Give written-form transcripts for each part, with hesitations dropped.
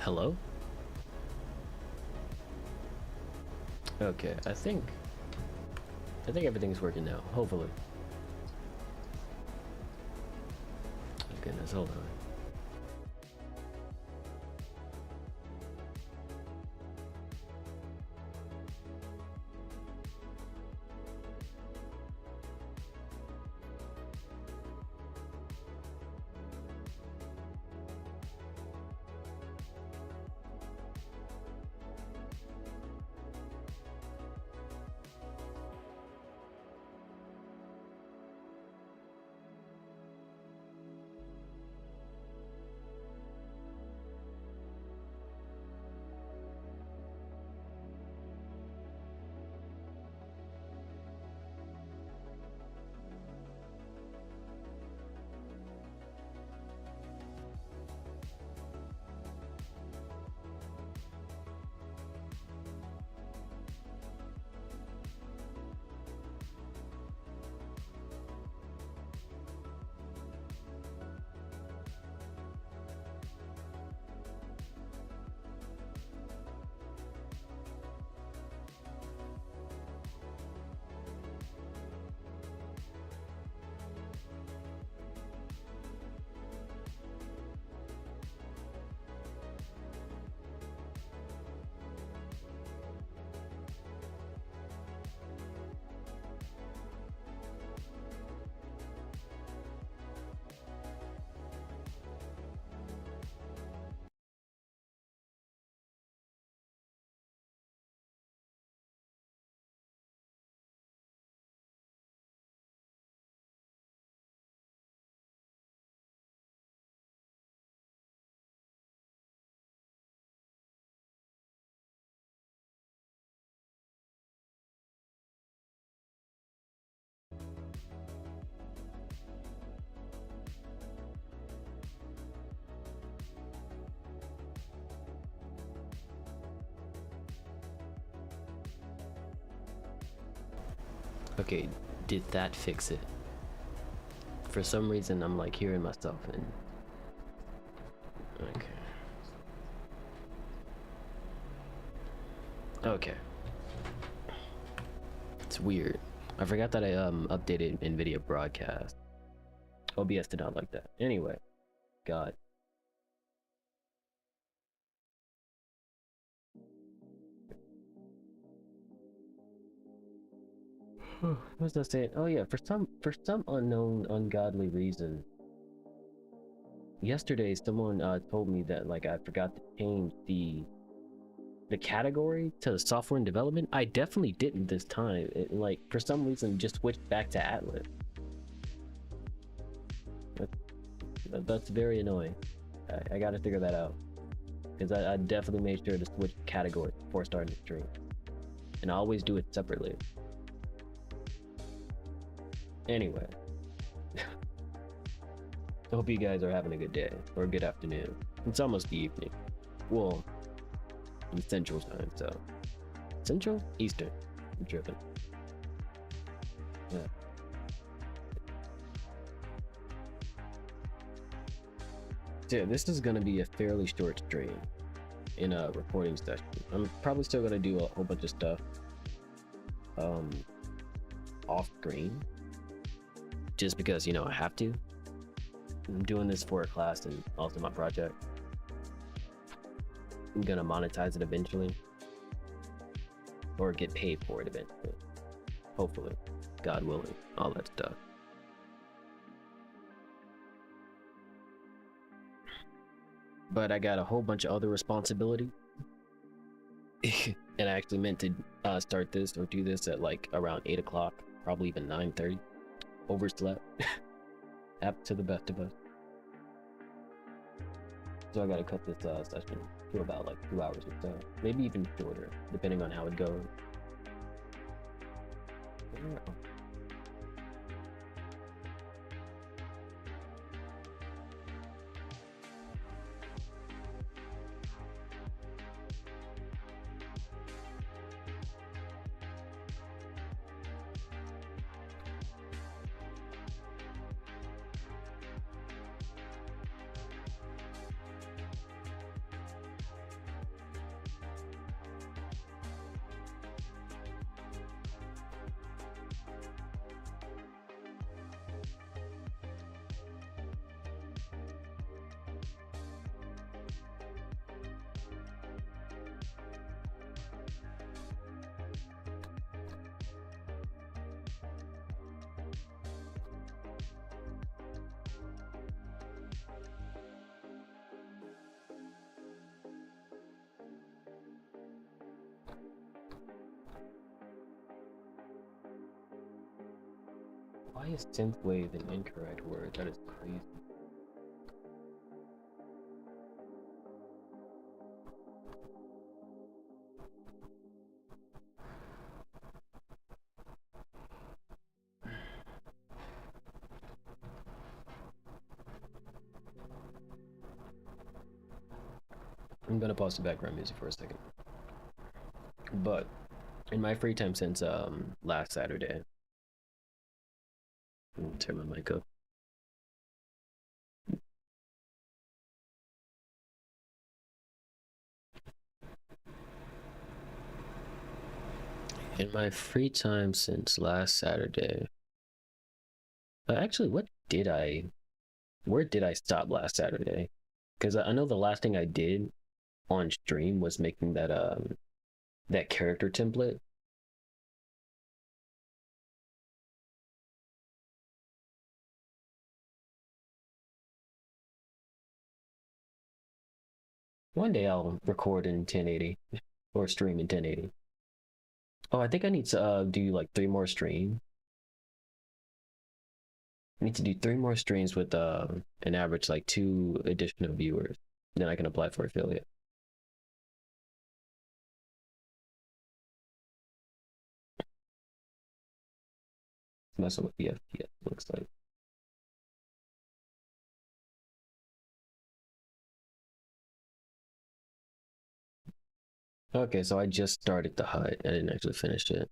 Hello? Okay, I think everything's working now, hopefully. Oh, goodness, hold on. Okay, did that fix it? For some reason, I'm like hearing myself and... Okay. Okay. It's weird. I forgot that I updated NVIDIA broadcast. OBS did not like that. Anyway, God. What was I saying? Oh yeah, for some unknown ungodly reason, yesterday someone told me that like I forgot to change the category to software and development. I definitely didn't this time. It, like for some reason just switched back to Atlas. That's very annoying. I gotta figure that out, because I definitely made sure to switch categories before starting the stream, and I always do it separately. Anyway, I hope you guys are having a good day or a good afternoon. It's almost the evening. Well, in Central time, so Central, Eastern. I'm tripping. Yeah. So yeah, this is gonna be a fairly short stream in a recording session. I'm probably still gonna do a whole bunch of stuff off screen, just because, you know, I have to. I'm doing this for a class and also my project. I'm gonna monetize it eventually, or get paid for it eventually, hopefully, God willing, all that stuff. But I got a whole bunch of other responsibility. And I actually meant to start this or do this at like around 8 o'clock, probably even 9:30. Overslept. Happened to the best of us. So I gotta cut this session to about like 2 hours or so, maybe even shorter, depending on how it goes. Why is synthwave an incorrect word? That is crazy. I'm gonna pause the background music for a second. But in my free time since last Saturday, I'll turn my mic up. In my free time since last Saturday, actually, where did I stop last Saturday? Because I know the last thing I did on stream was making that character template. One day I'll record in 1080 or stream in 1080. Oh, I think I need to do like 3 more streams. I need to do 3 more streams with an average like 2 additional viewers. Then I can apply for affiliate. Messing with the FPS looks like. Okay, so I just started the HUD. I didn't actually finish it.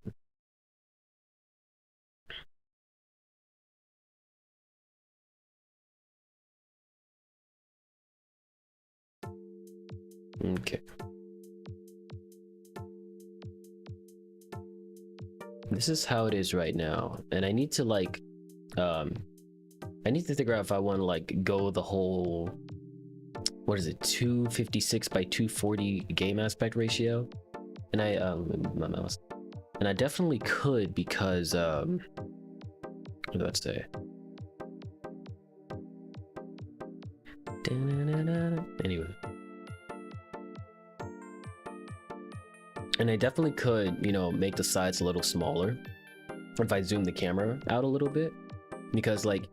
Okay. This is how it is right now, and I need to like, I need to figure out if I want to like go the whole, what is it, 256 by 240 game aspect ratio, and my mouse, and I definitely could because what do I say? Anyway. And I definitely could, you know, make the sides a little smaller if I zoom the camera out a little bit, because like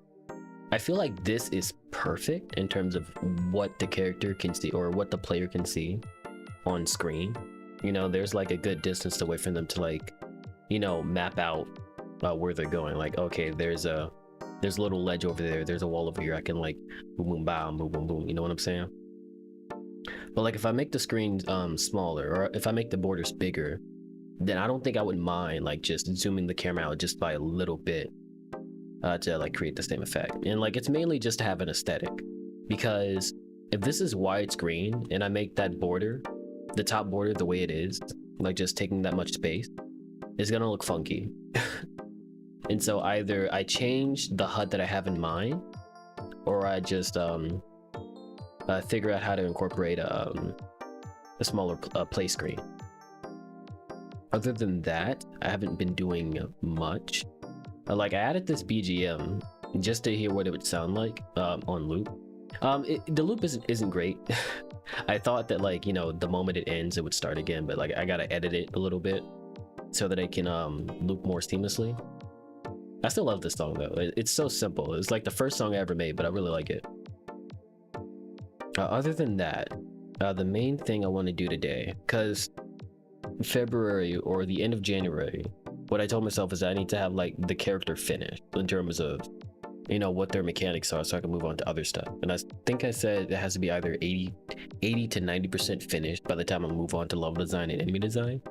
I feel like this is perfect in terms of what the character can see or what the player can see on screen. You know, there's like a good distance away from them to like, you know, map out where they're going. Like, okay, there's a little ledge over there, there's a wall over here, I can like boom boom boom boom boom boom, you know what I'm saying? But like if I make the screen smaller, or if I make the borders bigger, then I don't think I would mind like just zooming the camera out just by a little bit to like create the same effect. And like it's mainly just to have an aesthetic, because if this is widescreen and I make that border, the top border the way it is, like just taking that much space, it's gonna look funky. And so either I change the HUD that I have in mind, or I just figure out how to incorporate a smaller play screen. Other than that, I haven't been doing much. Like I added this BGM just to hear what it would sound like on loop. The loop isn't great. I thought that like, you know, the moment it ends, it would start again, but like I gotta edit it a little bit so that I can loop more seamlessly. I still love this song though. It's so simple. It's like the first song I ever made, but I really like it. Other than that, the main thing I want to do today, because February or the end of January, what I told myself is that I need to have like the character finished in terms of, you know, what their mechanics are, so I can move on to other stuff. And I think I said it has to be either 80 to 90% finished by the time I move on to level design and enemy design.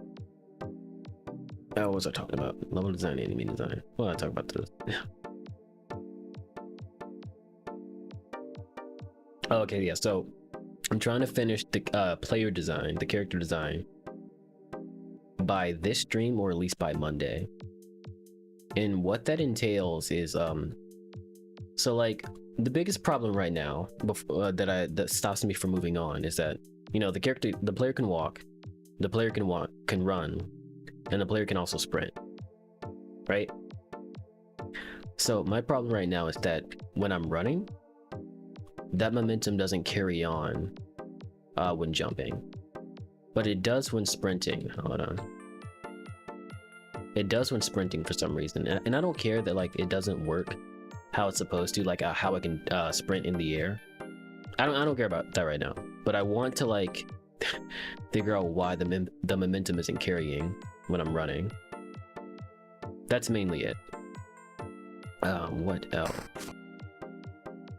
What was I talking about? Level design, enemy design. Well, I talk about this. Okay, yeah, so I'm trying to finish the player design, the character design, by this stream, or at least by Monday. And what that entails is so like the biggest problem right now that stops me from moving on is that, you know, the player can walk, the player can run, and the player can also sprint, right? So my problem right now is that when I'm running, that momentum doesn't carry on when jumping, but it does when sprinting. Hold on. It does when sprinting for some reason, and I don't care that like it doesn't work how it's supposed to, like how I can sprint in the air. I don't care about that right now, but I want to like figure out why the momentum isn't carrying when I'm running. That's mainly it. What else?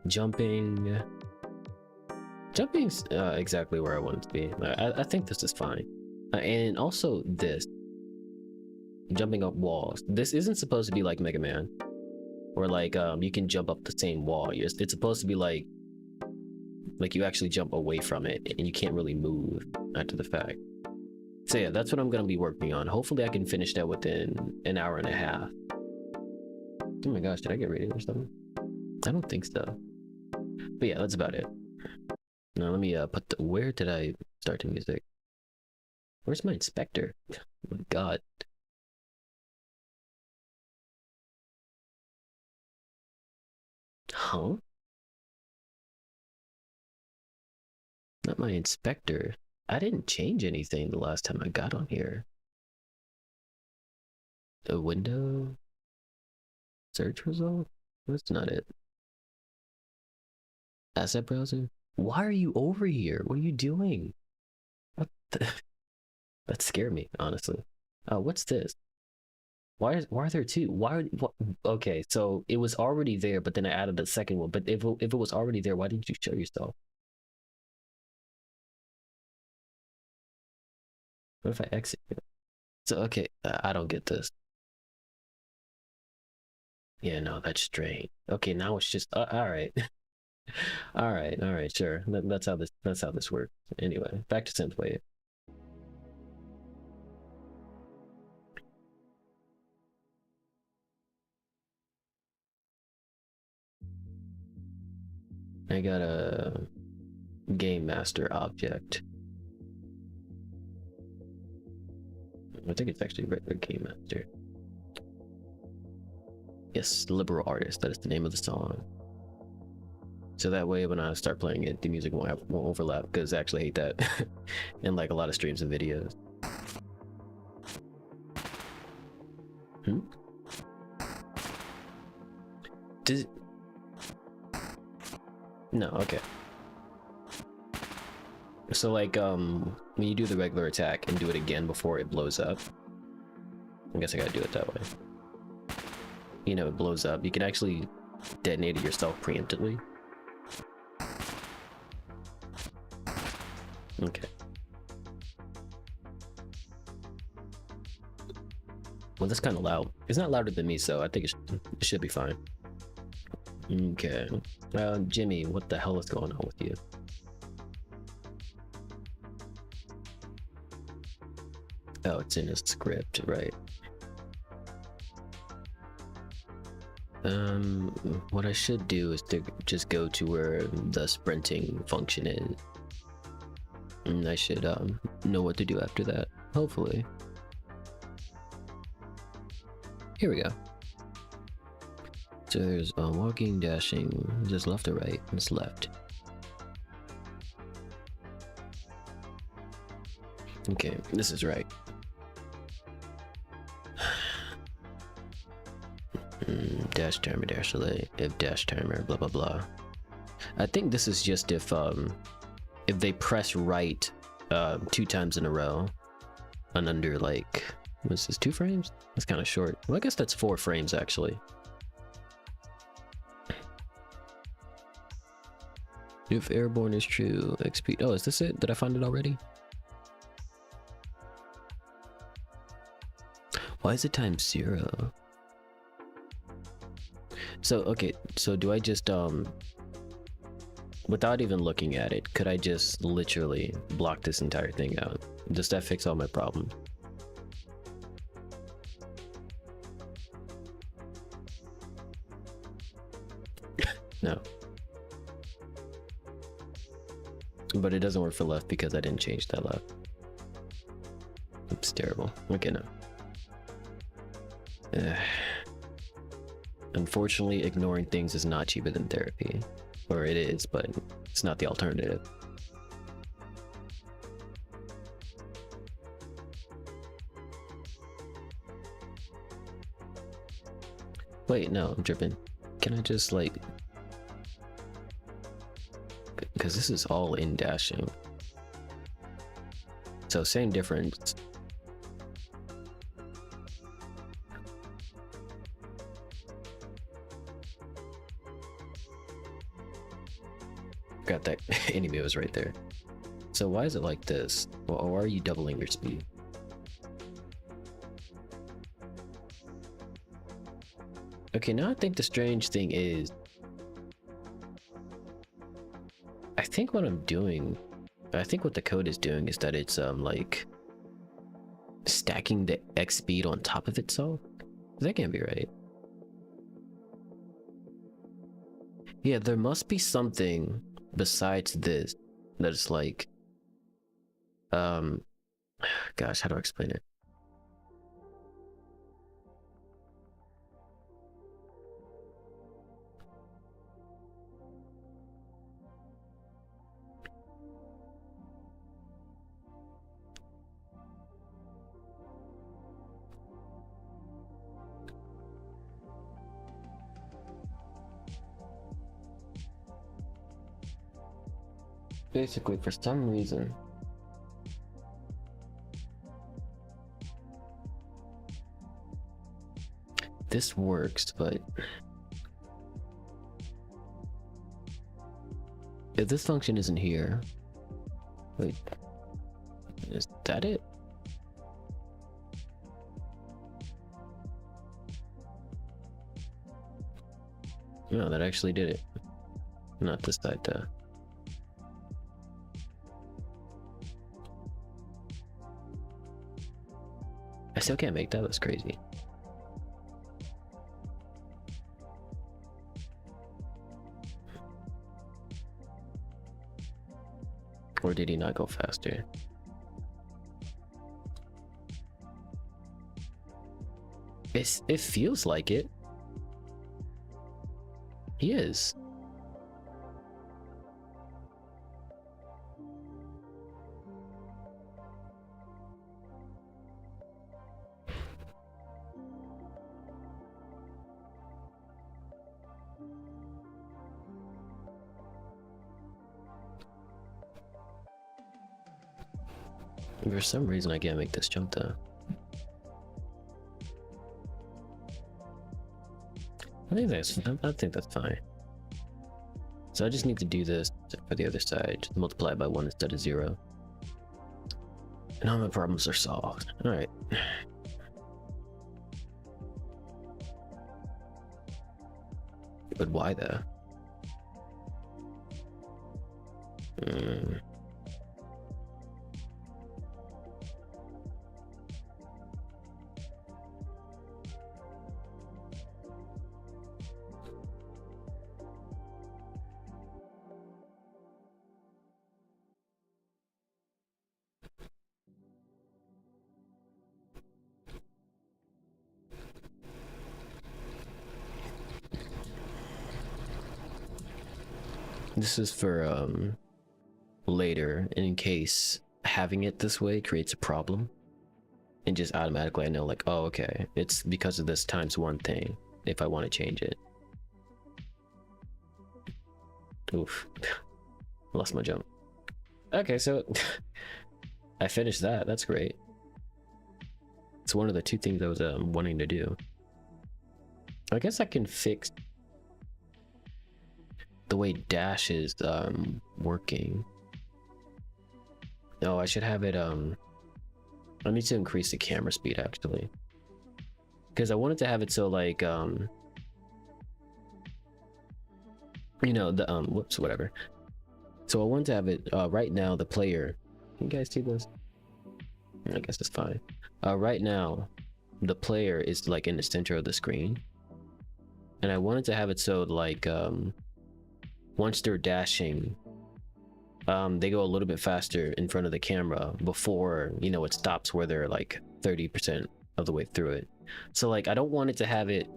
Jumping's exactly where I want it to be. I think this is fine, and also this jumping up walls. This isn't supposed to be like Mega Man, or like you can jump up the same wall. It's supposed to be like you actually jump away from it, and you can't really move after the fact. So yeah, that's what I'm gonna be working on. Hopefully, I can finish that within an hour and a half. Oh my gosh, did I get rated or something? I don't think so. But yeah, that's about it. Now let me put the, where did I start the music? Where's my inspector? Oh my god. Huh? Not my inspector. I didn't change anything the last time I got on here. The window? Search result? That's not it. Asset browser? Why are you over here? What are you doing? What the? That scared me, honestly. What's this? Why are there two? What? Okay, so it was already there, but then I added a second one. But if it was already there, why didn't you show yourself? What if I exit? So okay, I don't get this. Yeah, no, that's strange. Okay, now it's just all right. All right, sure. That's how this works. Anyway, back to synthwave. I got a game master object. I think it's actually regular game master. Yes, liberal artist. That is the name of the song. So that way, when I start playing it, the music won't overlap. Because I actually hate that in like a lot of streams and videos. Hmm. No, okay. So like when you do the regular attack and do it again before it blows up, I guess I gotta do it that way. You know, it blows up. You can actually detonate it yourself preemptively. Okay. Well, that's kind of loud. It's not louder than me, so I think it should be fine. Okay. Jimmy, what the hell is going on with you? Oh, it's in a script, right? What I should do is to just go to where the sprinting function is. And I should know what to do after that, hopefully. Here we go. So there's walking, dashing, just left or right, and it's left. Okay, this is right. Dash timer, dash delay, if dash timer, blah blah blah. I think this is just if they press right 2 times in a row and under like, what's this, 2 frames? That's kind of short. Well, I guess that's 4 frames actually. If airborne is true, XP. Oh, is this it? Did I find it already? Why is it times 0? So, okay, so do I just, without even looking at it, could I just literally block this entire thing out? Does that fix all my problems? No. But it doesn't work for left because I didn't change that left. It's terrible. Okay, no. Unfortunately, ignoring things is not cheaper than therapy. Or it is, but it's not the alternative. Wait, no, I'm tripping. Can I just like, because this is all in dashing. So same difference. Got that enemy was right there. So why is it like this? Or why are you doubling your speed? Okay, now I think the strange thing is, I think what I'm doing, I think what the code is doing is that it's like stacking the X speed on top of itself. That can't be right. Yeah, there must be something besides this that is like, gosh, how do I explain it? Basically, for some reason, this works, but if this function isn't here, wait, is that it? No, that actually did it. Not this side though. I still can't make that. That's crazy. Or did he not go faster? It feels like it. He is. For some reason, I can't make this jump though. I think that's fine. So I just need to do this for the other side, just multiply it by 1 instead of 0. And all my problems are solved. All right. But why though? This is for later, in case having it this way creates a problem, and just automatically I know like, oh okay, it's because of this ×1 thing if I want to change it. Oof. Lost my jump. Okay, so I finished that. That's great. It's one of the 2 things I was wanting to do. I guess I can fix the way dash is working. No, I should have it I need to increase the camera speed actually, because I wanted to have it so like you know, the whoops, whatever. So I want to have it right now the player, can you guys see this? I guess it's fine. Right now the player is like in the center of the screen, and I wanted to have it so like once they're dashing, they go a little bit faster in front of the camera before, you know, it stops where they're like 30% of the way through it. So like I don't want it to have it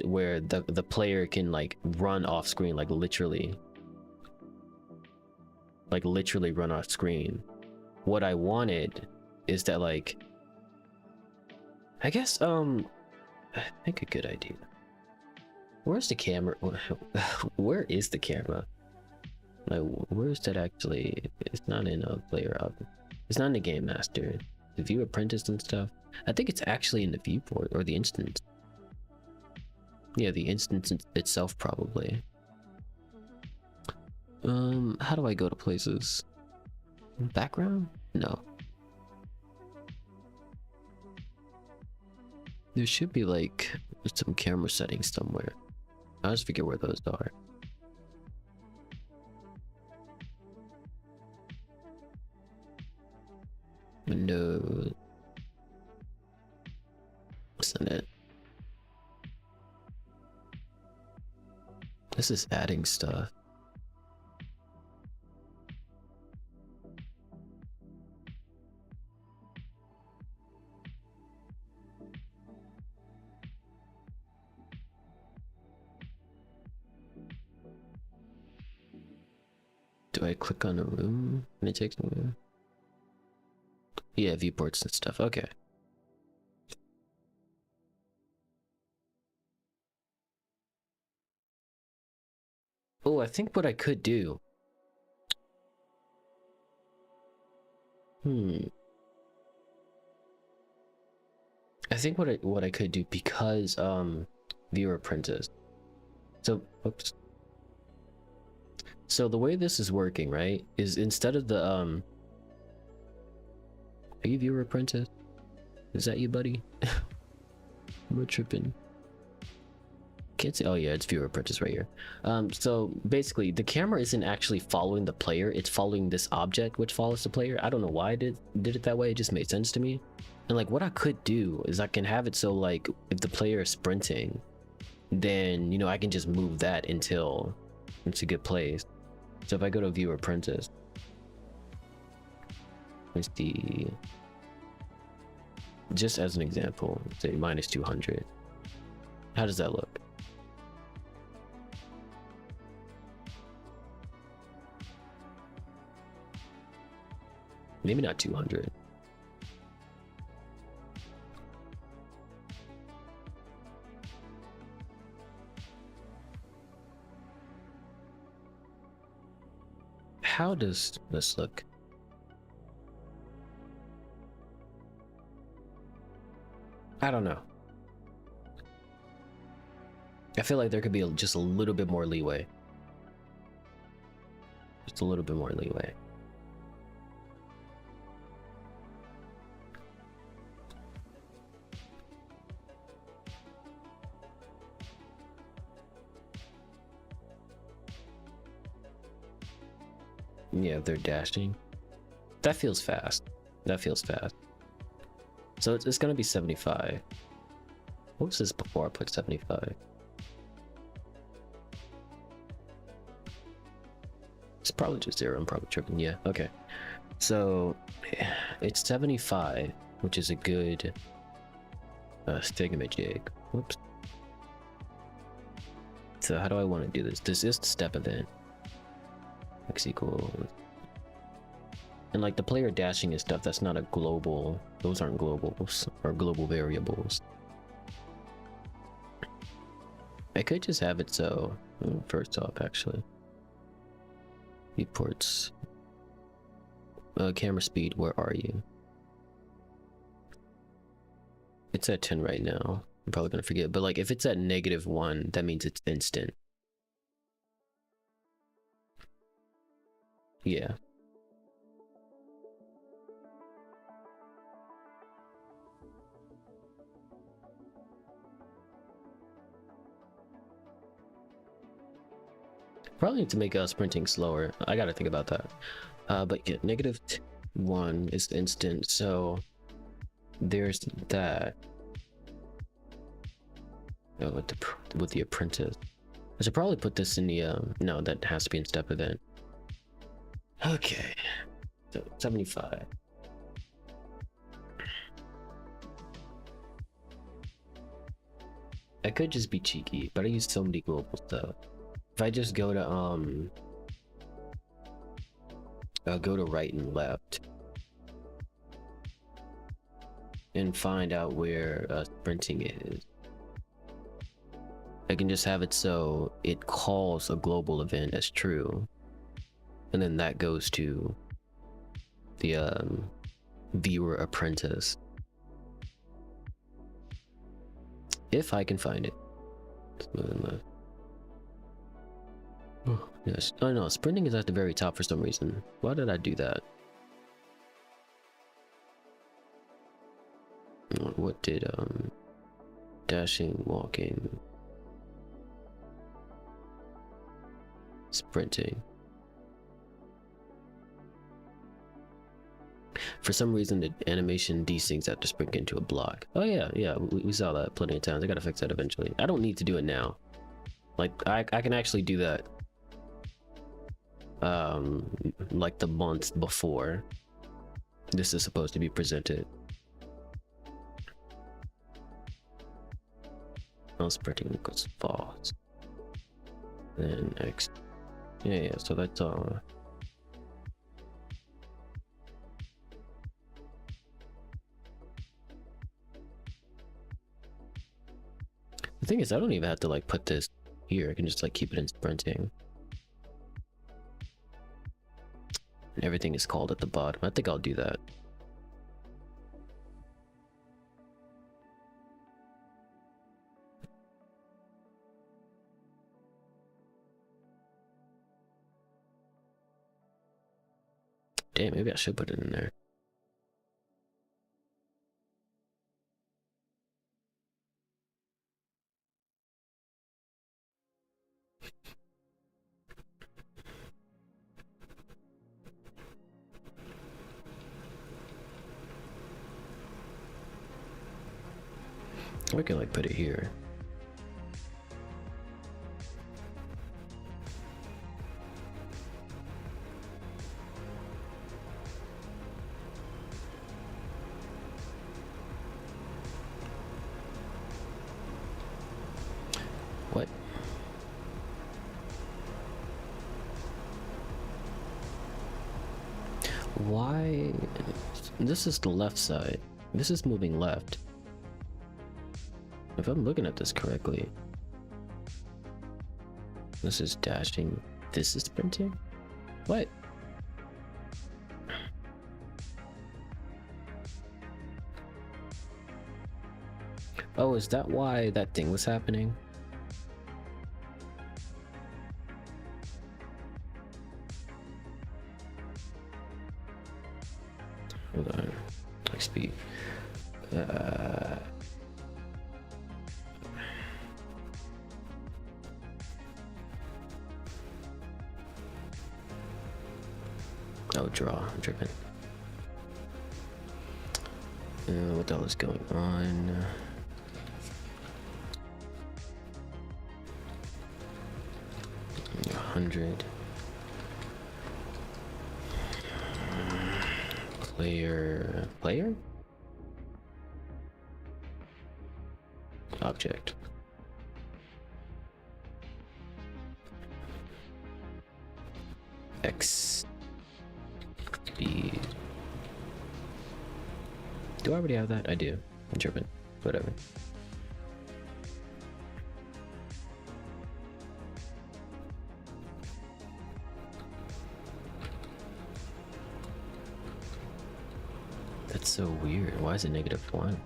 where the player can like run off screen, like literally run off screen. What I wanted is that like I guess I think a good idea. Where's the camera? Where is the camera? Like, where's that actually? It's not in a player up. It's not in the game master. The view apprentice and stuff. I think it's actually in the viewport or the instance. Yeah, the instance itself probably. How do I go to places? Background? No. There should be like some camera settings somewhere. I just forget where those are. Windows. What's in it? This is adding stuff. Do I click on a room and it takes me there? Yeah, viewports and stuff. Okay. Oh, I think what I could do. I think what I could do, because viewer apprentice. So oops. So the way this is working, right, is instead of the are you viewer apprentice? Is that you, buddy? We're tripping. Can't see. Oh yeah, it's viewer apprentice right here. So basically the camera isn't actually following the player, it's following this object which follows the player. I don't know why I did it that way, it just made sense to me. And like what I could do is I can have it so like if the player is sprinting, then you know I can just move that until it's a good place. So if I go to viewer apprentice, let's see, just as an example, say minus 200. How does that look? Maybe not 200. How does this look? I don't know. I feel like there could be just a little bit more leeway. Just a little bit more leeway. Yeah, they're dashing. That feels fast. That feels fast. So it's gonna be 75. What was this before I put 75? It's probably just 0. I'm probably tripping. Yeah, okay. So it's 75, which is a good thingamajig. Whoops. So how do I want to do this? This is the step event. X equals, and like the player dashing and stuff, that's not a global, those aren't globals or global variables. I could just have it so, first off actually, viewports, camera speed, where are you? It's at 10 right now. I'm probably gonna forget, but like if it's at -1, that means it's instant. Yeah. Probably need to make sprinting slower. I gotta think about that. But yeah, -1 is instant, so there's that. Oh, with the apprentice. I should probably put this in the no, that has to be in step event. Okay, so 75. I could just be cheeky, but I use so many global stuff. If I just go to go to right and left, and can find out where sprinting is. I can just have it so it calls a global event as true, and then that goes to the viewer apprentice. If I can find it. Let's move in left. Oh, yes. Oh no, sprinting is at the very top for some reason. Why did I do that? What did dashing, walking, sprinting? For some reason, the animation desyncs after sprinting into a block. Oh yeah, we saw that plenty of times. I gotta fix that eventually. I don't need to do it now. Like I can actually do that. Like the month before this is supposed to be presented. No sprinting equals false. Then X. Yeah, so that's the thing is, I don't even have to like put this here. I can just like keep it in sprinting. And everything is called at the bottom. I think I'll do that. Damn, maybe I should put it in there. We can like put it here. What? Why? This is the left side. This is moving left. If I'm looking at this correctly, this is dashing. This is sprinting? What? Oh, is that why that thing was happening? Hold on. Like speed. Oh, draw. I'm tripping. What the hell is going on? $100. Player? Object. X. Speed. Do I already have that? I do. I'm tripping. Whatever. That's so weird. Why is it -1?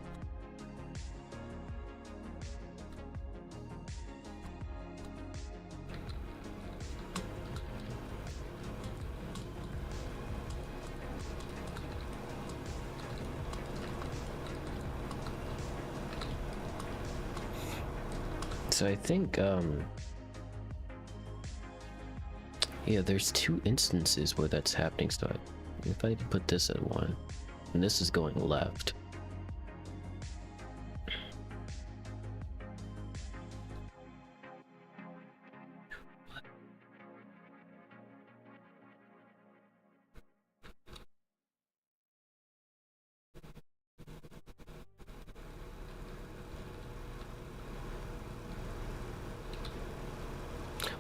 So I think, yeah, there's 2 instances where that's happening. So if I put this at 1, and this is going left.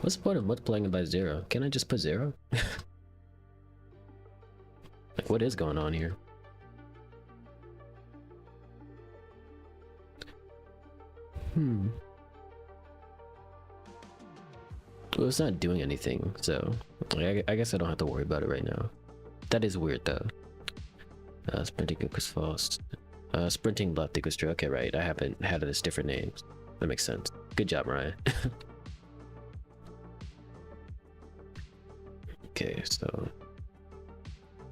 What's the point of multiplying it by 0? Can I just put 0? Like, what is going on here? Well, it's not doing anything, so I guess I don't have to worry about it right now. That is weird though. Sprinting equals false. Sprinting left equals true. Okay, right. I haven't had it as different names. That makes sense. Good job, Ryan. Okay, so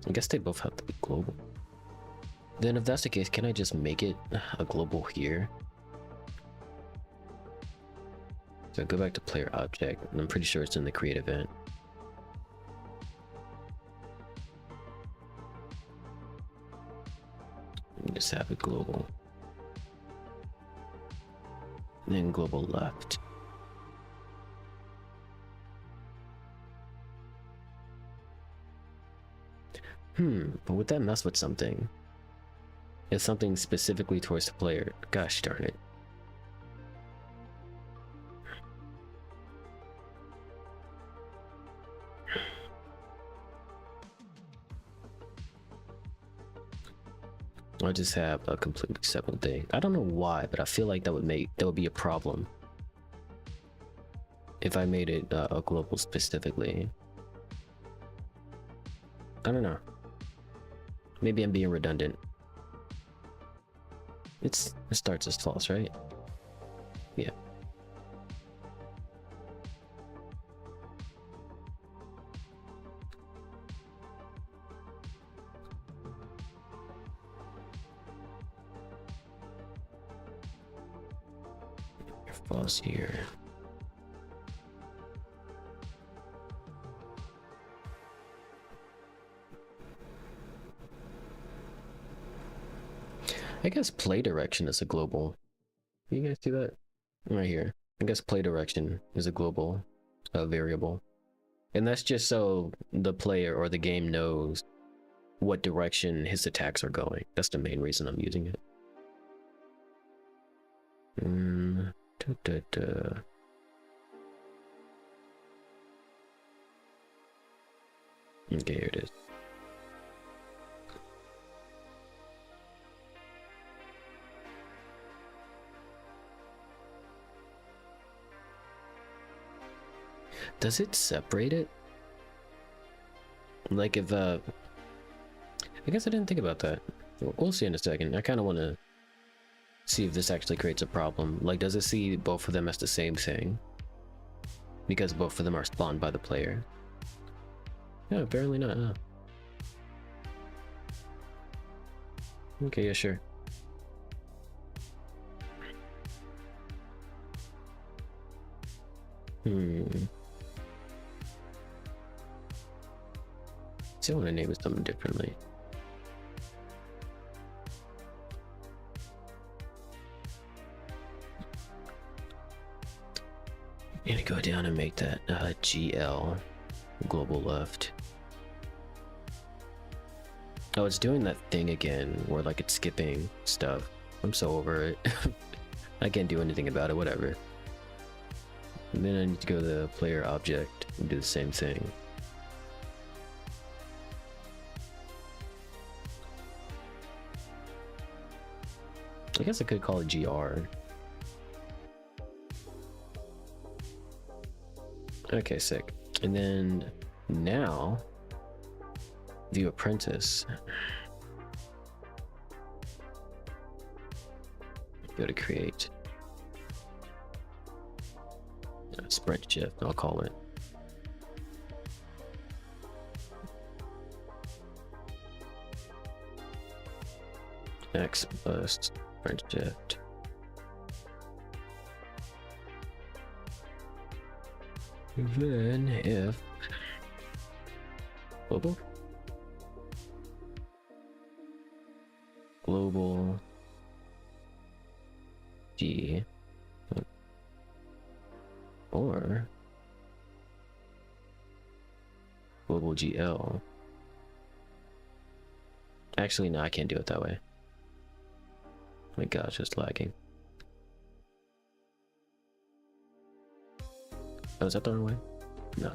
I guess they both have to be global. Then if that's the case, can I just make it a global here? So go back to player object, and I'm pretty sure it's in the create event. Just have it global. And then global left. But would that mess with something? If something specifically towards the player, gosh darn it. I'll just have a completely separate thing. I don't know why, but I feel like that would be a problem if I made it a global specifically. I don't know. Maybe I'm being redundant. It starts as false, right? Yeah. False here. I guess play direction is a global. You guys see that? Right here. I guess play direction is a global variable. And that's just so the player or the game knows what direction his attacks are going. That's the main reason I'm using it. Okay, here it is. Does it separate it? Like if I guess I didn't think about that. We'll see in a second. I kind of want to see if this actually creates a problem. Like, does it see both of them as the same thing? Because both of them are spawned by the player. Yeah, apparently not, huh? Okay, yeah, sure. See, I want to name it something differently. I'm gonna go down and make that GL global left. Oh, it's doing that thing again where like it's skipping stuff. I'm so over it. I can't do anything about it, whatever. And then I need to go to the player object and do the same thing. I guess I could call it GR. Okay, sick. And then now, view apprentice. Go to create. Sprint shift, I'll call it. X plus sprint shift. Then if global G or global GL. Actually, no, I can't do it that way. My gosh, it's lagging. Oh, is that the wrong way? No.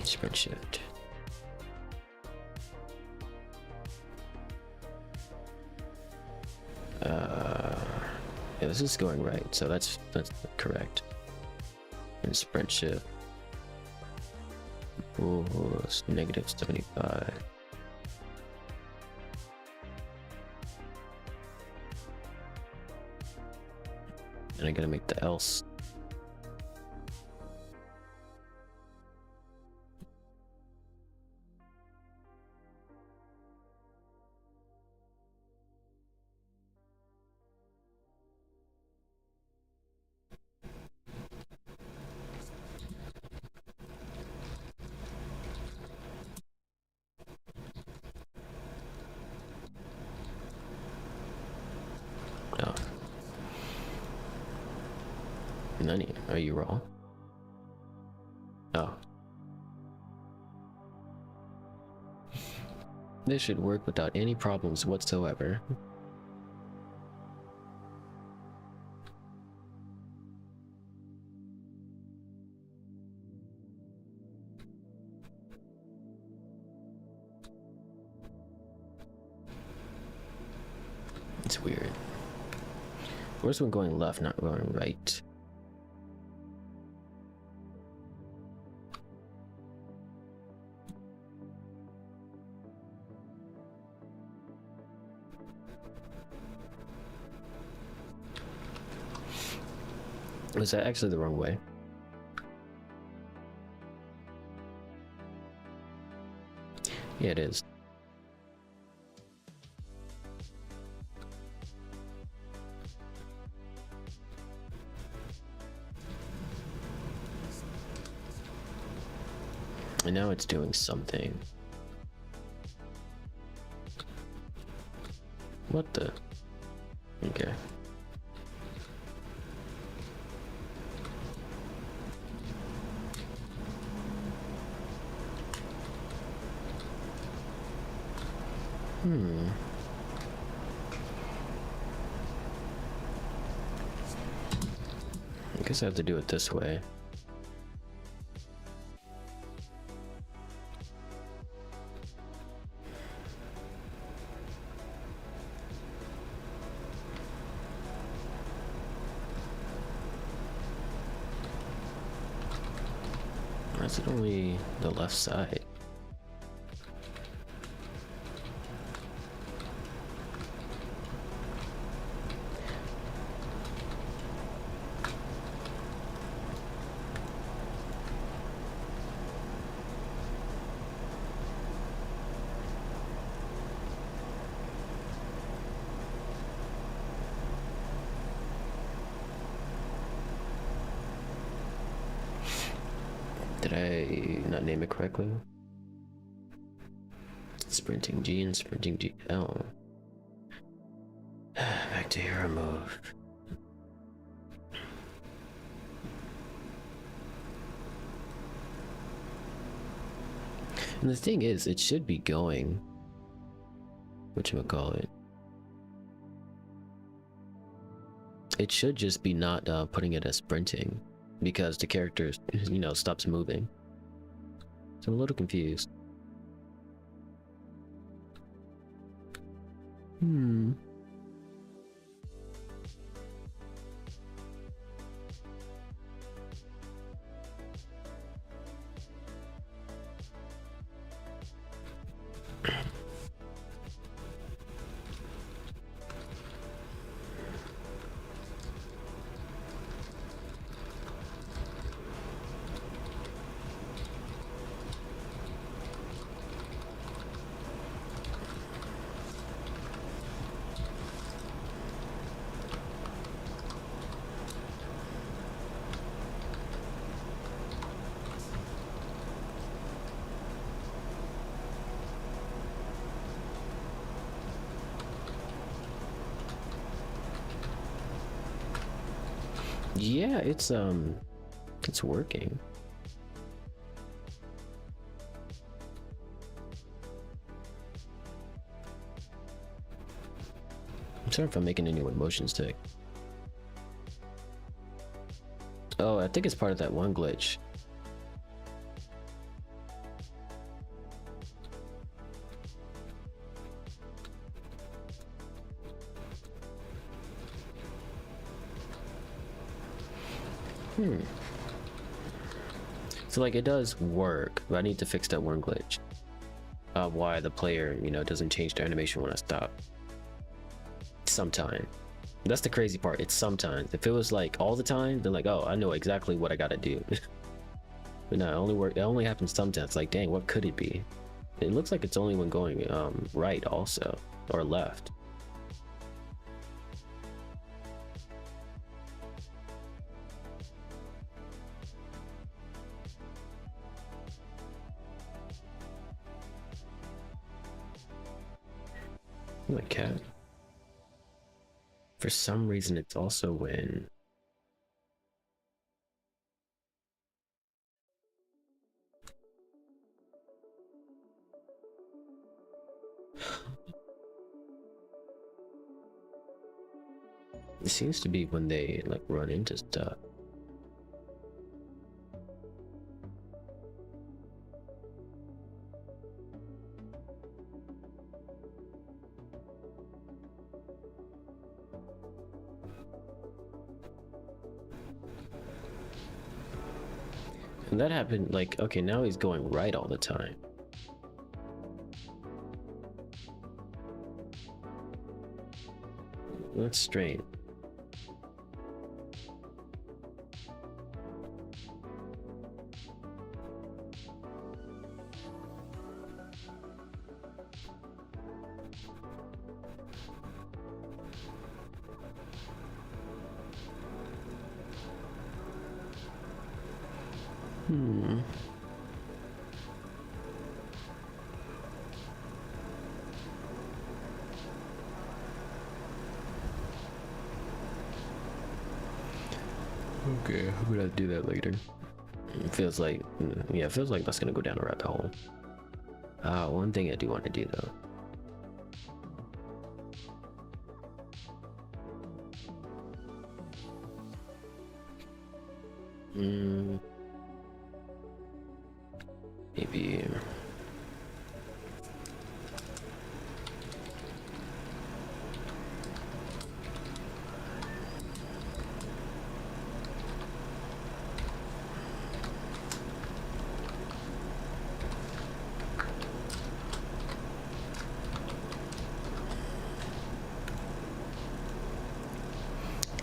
Sprint shift. Yeah, this is going right, so that's correct. And sprint shift. Oh, it's negative 75. And I gotta make the else. Oh. Nani, are you wrong? Oh. This should work without any problems whatsoever. It's weird. Where's one going left, not going right? Was that actually the wrong way? Yeah, it is. And now it's doing something. What the? Okay. I guess I have to do it this way. Why is it only the left side? Did I not name it correctly? Sprinting G and sprinting G. Oh. Back to hero mode. And the thing is, it should be going. Whatchamacallit? It should just be not putting it as sprinting, because the character, you know, stops moving. So I'm a little confused. Yeah, it's working. I'm sorry if I'm making anyone motion sick. Oh, I think it's part of that one glitch. So like it does work, but I need to fix that one glitch. Why the player, you know, doesn't change their animation when I stop. Sometimes. That's the crazy part. It's sometimes. If it was like all the time, then like, oh, I know exactly what I gotta do. But no, it only happens sometimes. Like, dang, what could it be? It looks like it's only when going right also, or left. My cat. For some reason, it's also when it seems to be when they like run into stuff. And that happened like, okay, now he's going right all the time. That's strange. Okay, I'm gonna do that later. It feels like, yeah, it feels like that's gonna go down a rabbit hole. One thing I do want to do though. Maybe.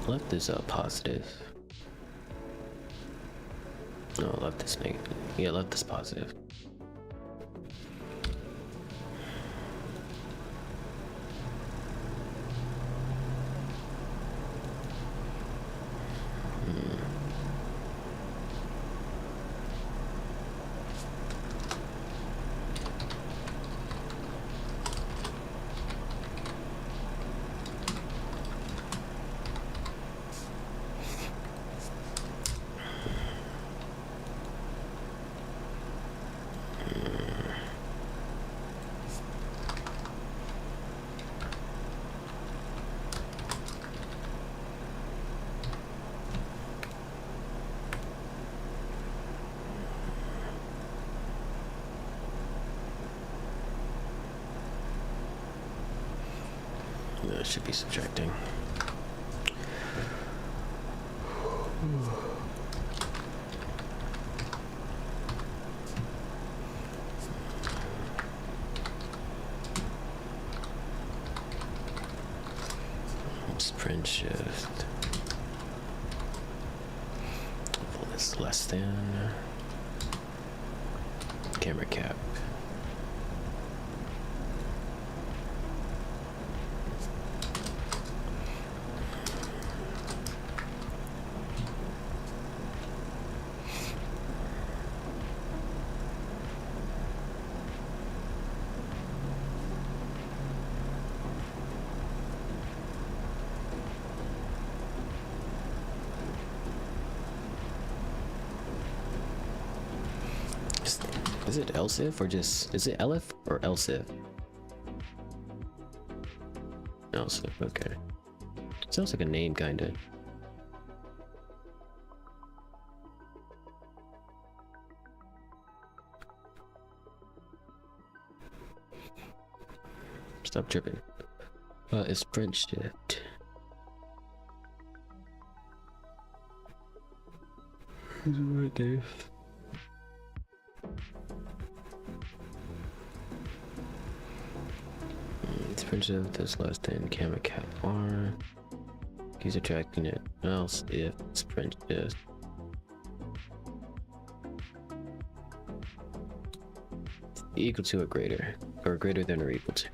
Left is positive. No, left is negative. Yeah, left is positive. It should be subtracting. Sprint shift. Pull this less than camera cap. Is it else-if or just, is it elif or else-if? Else-if, okay. Sounds like a name, kinda. Stop tripping. It's French shift. Right there. It's primitive, this less than camera cap R. Keeps attracting it, else if it's primitive. Equal to or greater than or equal to.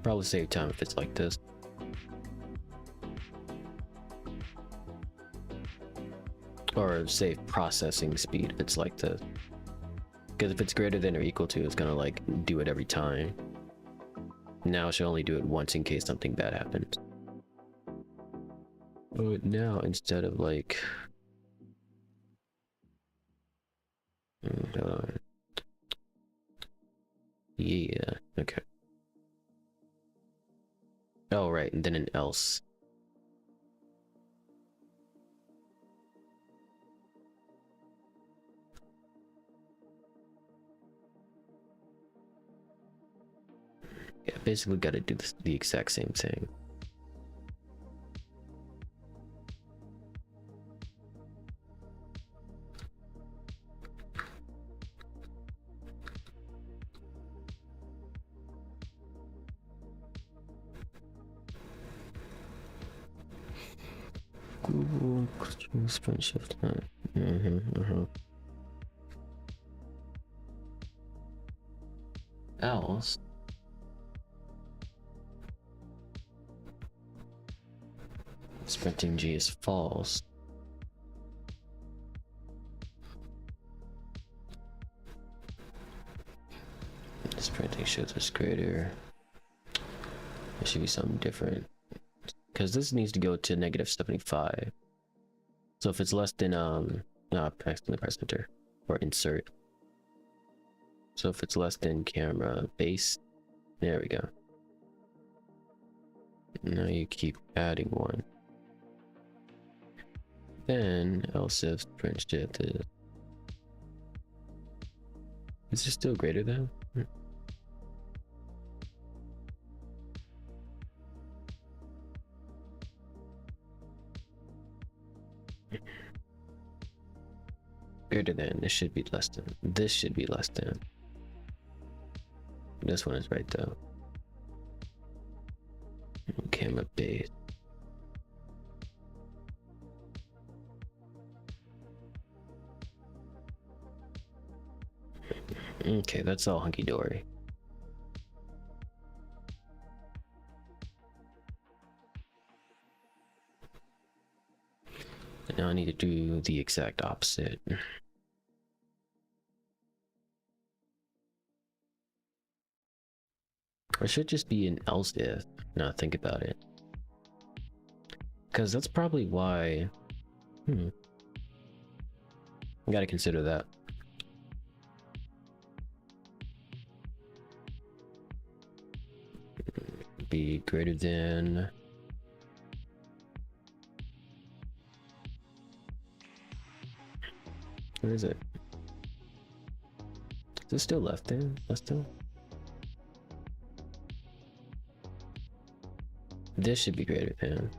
Probably save time if it's like this. Or save processing speed if it's like this. Because if it's greater than or equal to, it's gonna like do it every time. Now she'll only do it once in case something bad happens. But now instead of like, yeah, okay. Oh right, and then an else. Yeah, basically got to do the exact same thing. Google sprint shift. Else. Sprinting G is false. Sprinting shift is greater. There should be something different. Because this needs to go to -75. So if it's less than accidentally press enter or insert. So if it's less than camera base, there we go. Now you keep adding one. Then else if sprint shift is it still greater than? Greater than, this should be less than. This should be less than. This one is right though. Camera base. Okay, that's all hunky-dory. And now I need to do the exact opposite. Or it should just be an else if, now think about it. Because that's probably why... I gotta consider that. Be greater than... Where is it? Is it still left there? Less than? This should be greater than.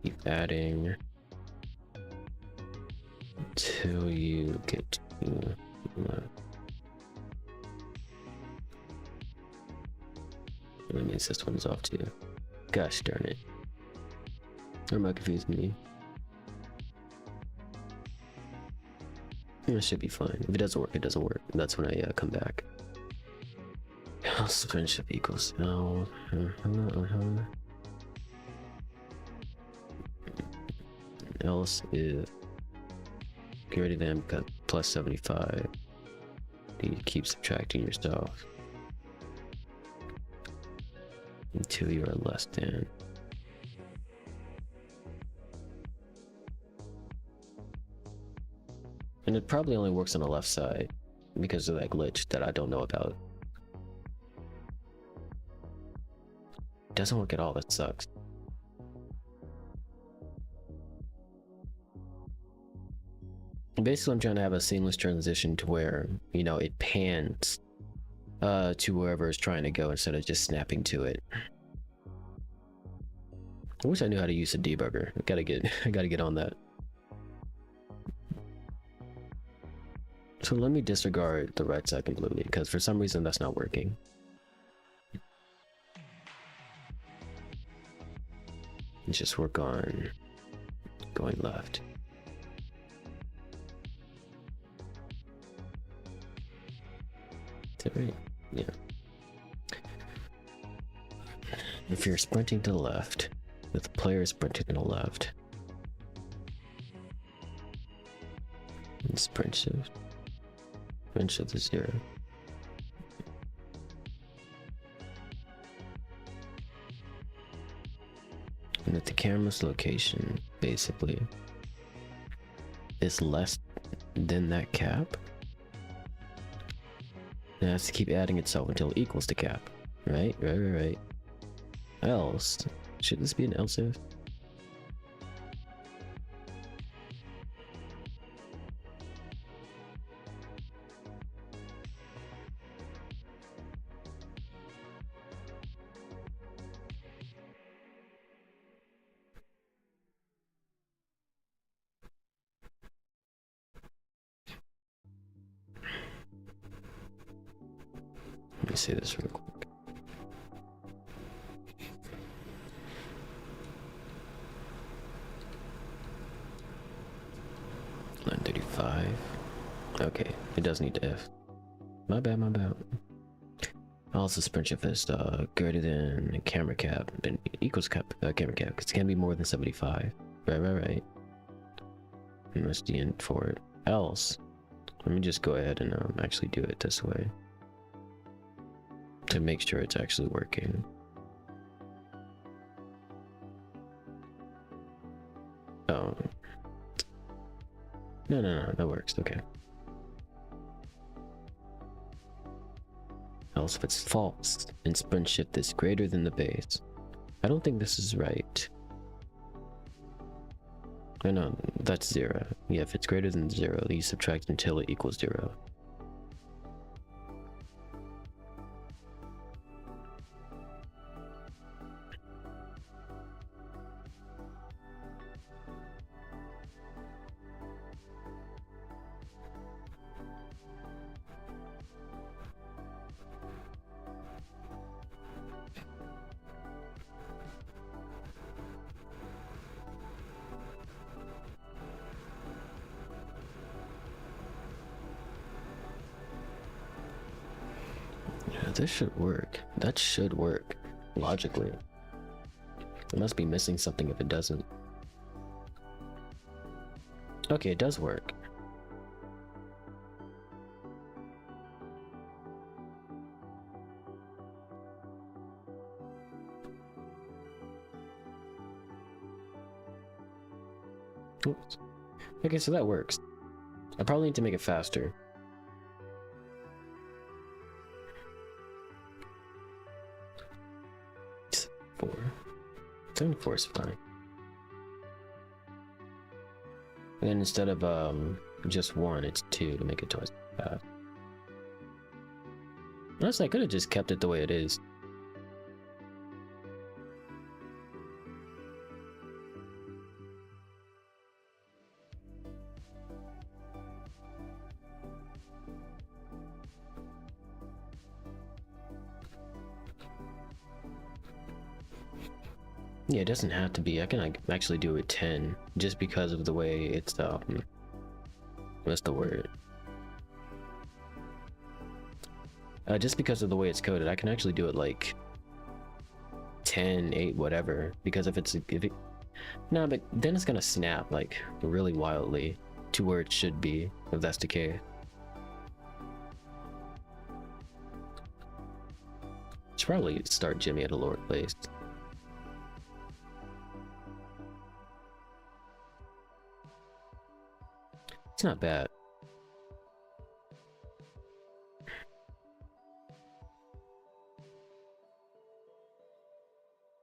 Keep adding until you get to that means this one's off too. Gosh darn it. Or am I confusing me? It should be fine. If it doesn't work, it doesn't work. That's when I come back. Else friendship equals no. Else if greater than got plus 75. You keep subtracting yourself until you are less than. And it probably only works on the left side because of that glitch that I don't know about. It doesn't work at all, that sucks. Basically, I'm trying to have a seamless transition to where, you know, it pans to wherever it's trying to go instead of just snapping to it. I wish I knew how to use a debugger. I gotta get on that. So let me disregard the right side completely because for some reason that's not working. Let's just work on going left. Is that right? Yeah. If you're sprinting to the left, if the player is sprinting to the left, and sprint shift to 0. And if the camera's location basically is less than that cap, it has to keep adding itself until it equals the cap. Right? Else, should this be an else if? Let me see this real quick. Line 35. Okay, it does need to F. My bad. Also, sprint shift is greater than camera cap and equals camera cap because it can be more than 75. Right. And that's the end for it. Else, let me just go ahead and actually do it this way to make sure it's actually working. Oh. No, that works. Okay. Else if it's false and sprint shift is greater than the base. I don't think this is right. No, that's 0. Yeah, if it's greater than 0, you subtract until it equals 0. Yeah, this should work. That should work, logically. It must be missing something if it doesn't. Okay, it does work. Oops. Okay, so that works. I probably need to make it faster. It's 4. 74 is fine. And then instead of just 1, it's 2 to make it twice fast. Honestly, I could have just kept it the way it is. Yeah, it doesn't have to be. I can actually do it 10 just because of the way it's what's the word? Just because of the way it's coded, I can actually do it like 10, 8, whatever. Because if it, no, but then it's gonna snap like really wildly to where it should be, if that's the case. Should probably start Jimmy at a lower place. It's not bad.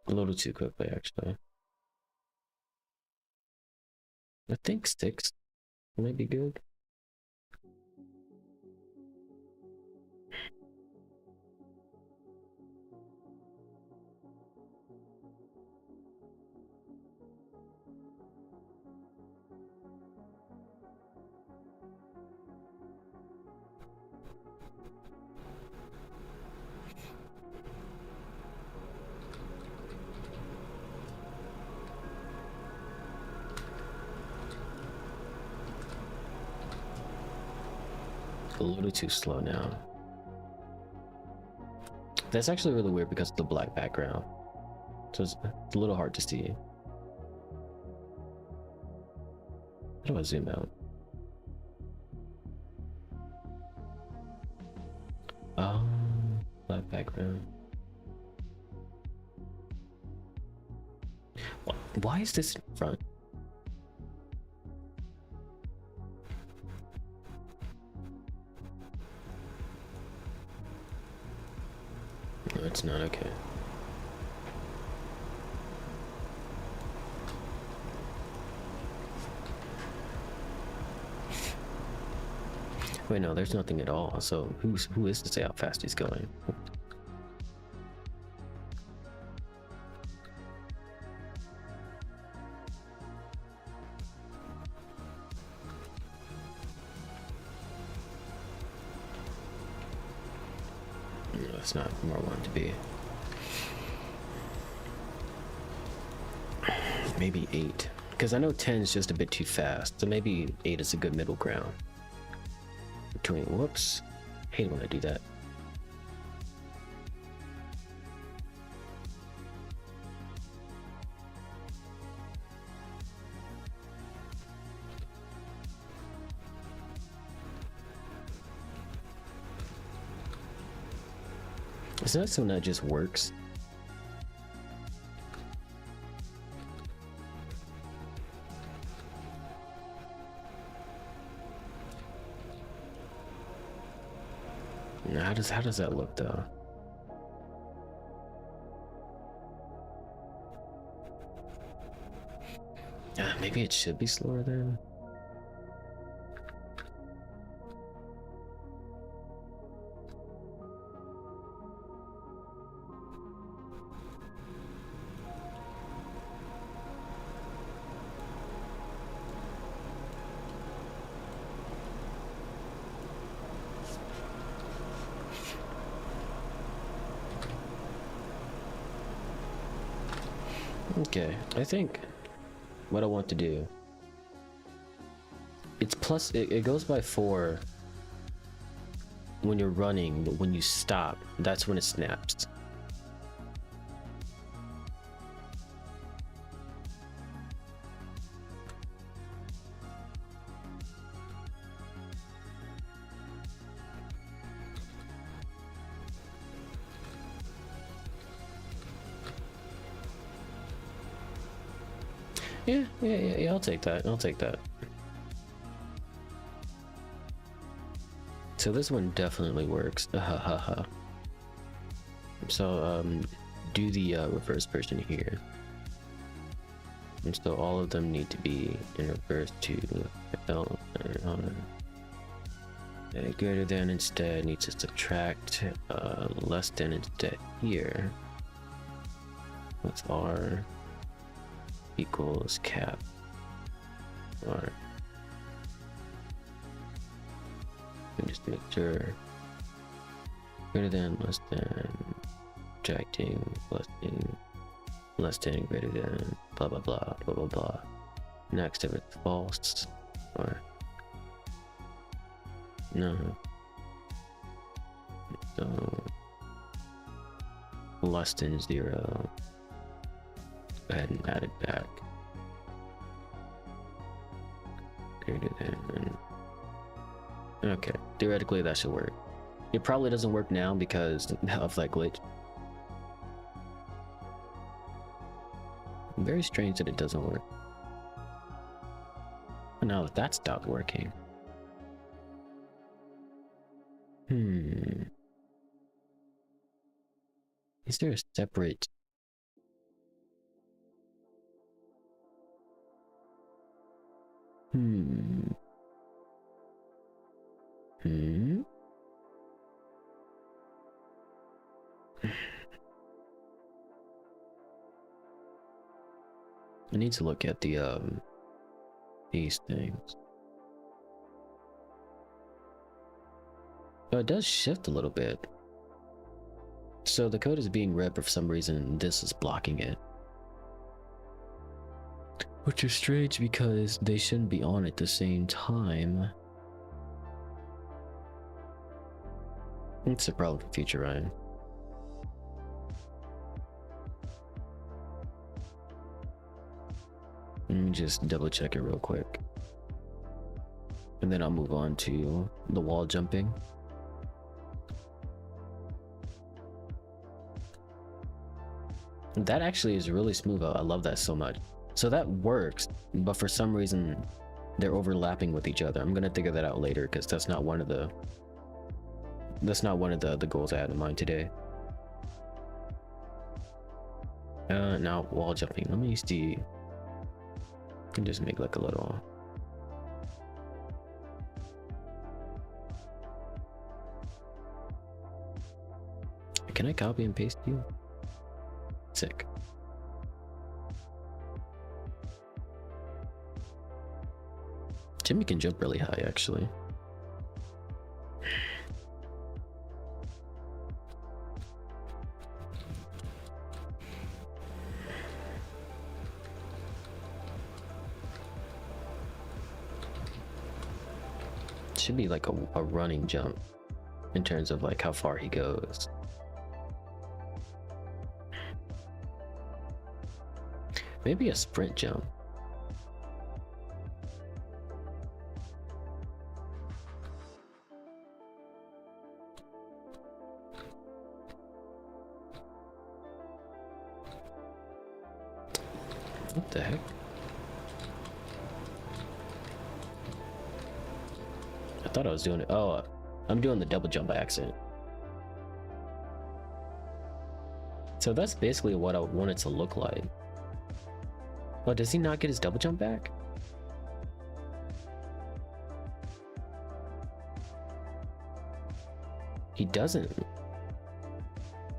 A little too quickly, actually. I think 6. Might be good. A little too slow now. That's actually really weird because of the black background. So it's a little hard to see. How do I zoom out? Black background. Why is this in front? No, it's not okay. Wait, no, there's nothing at all. So who is to say how fast he's going? No, it's not where I want it to be. Maybe 8. Because I know 10 is just a bit too fast. So maybe 8 is a good middle ground. Between, whoops. I hate when I do that. It's not something that just works. How does that look though? Maybe it should be slower then. Okay, I think what I want to do, it's plus, it goes by 4 when you're running, but when you stop, that's when it snaps. Yeah, I'll take that. I'll take that. So this one definitely works. So do the reverse version here. And so all of them need to be in reverse to L greater than instead needs to subtract less than instead here. What's R equals cap R. And just make sure greater than, less than, subtracting, less than, greater than, blah blah blah blah blah blah. Next, if it's false, or no, so less than 0. Go ahead and add it back. Greater than. Okay, theoretically that should work. It probably doesn't work now because of that glitch. Very strange that it doesn't work. But now that stopped working. Is there a separate? I need to look at the these things. Oh, it does shift a little bit. So the code is being read, but for some reason this is blocking it. Which is strange because they shouldn't be on at the same time. It's a problem for future Ryan. Let me just double check it real quick. And then I'll move on to the wall jumping. That actually is really smooth. I love that so much. So that works, but for some reason they're overlapping with each other. I'm gonna figure that out later because that's not one of the goals I had in mind today. Now wall jumping. Let me see. I can just make like a little. Can I copy and paste you? Sick. Jimmy can jump really high, actually. Should be like a running jump in terms of like how far he goes. Maybe a sprint jump. What the heck? I thought I was doing it. Oh, I'm doing the double jump by accident. So that's basically what I want it to look like. Oh, does he not get his double jump back? He doesn't.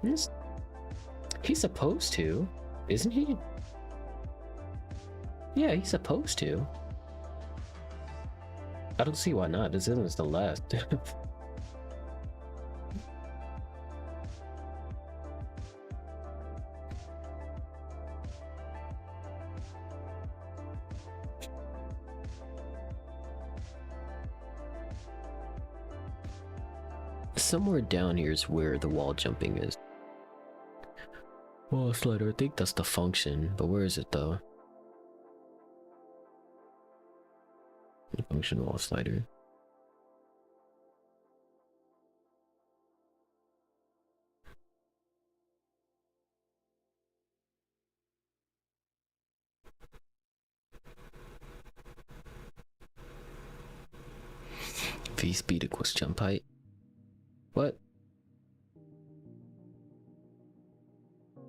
He's supposed to, isn't he? Yeah, he's supposed to. I don't see why not. This isn't the last. Somewhere down here is where the wall jumping is. Wall slider, I think that's the function, but where is it though? Function wall slider. V speed equals jump height. What?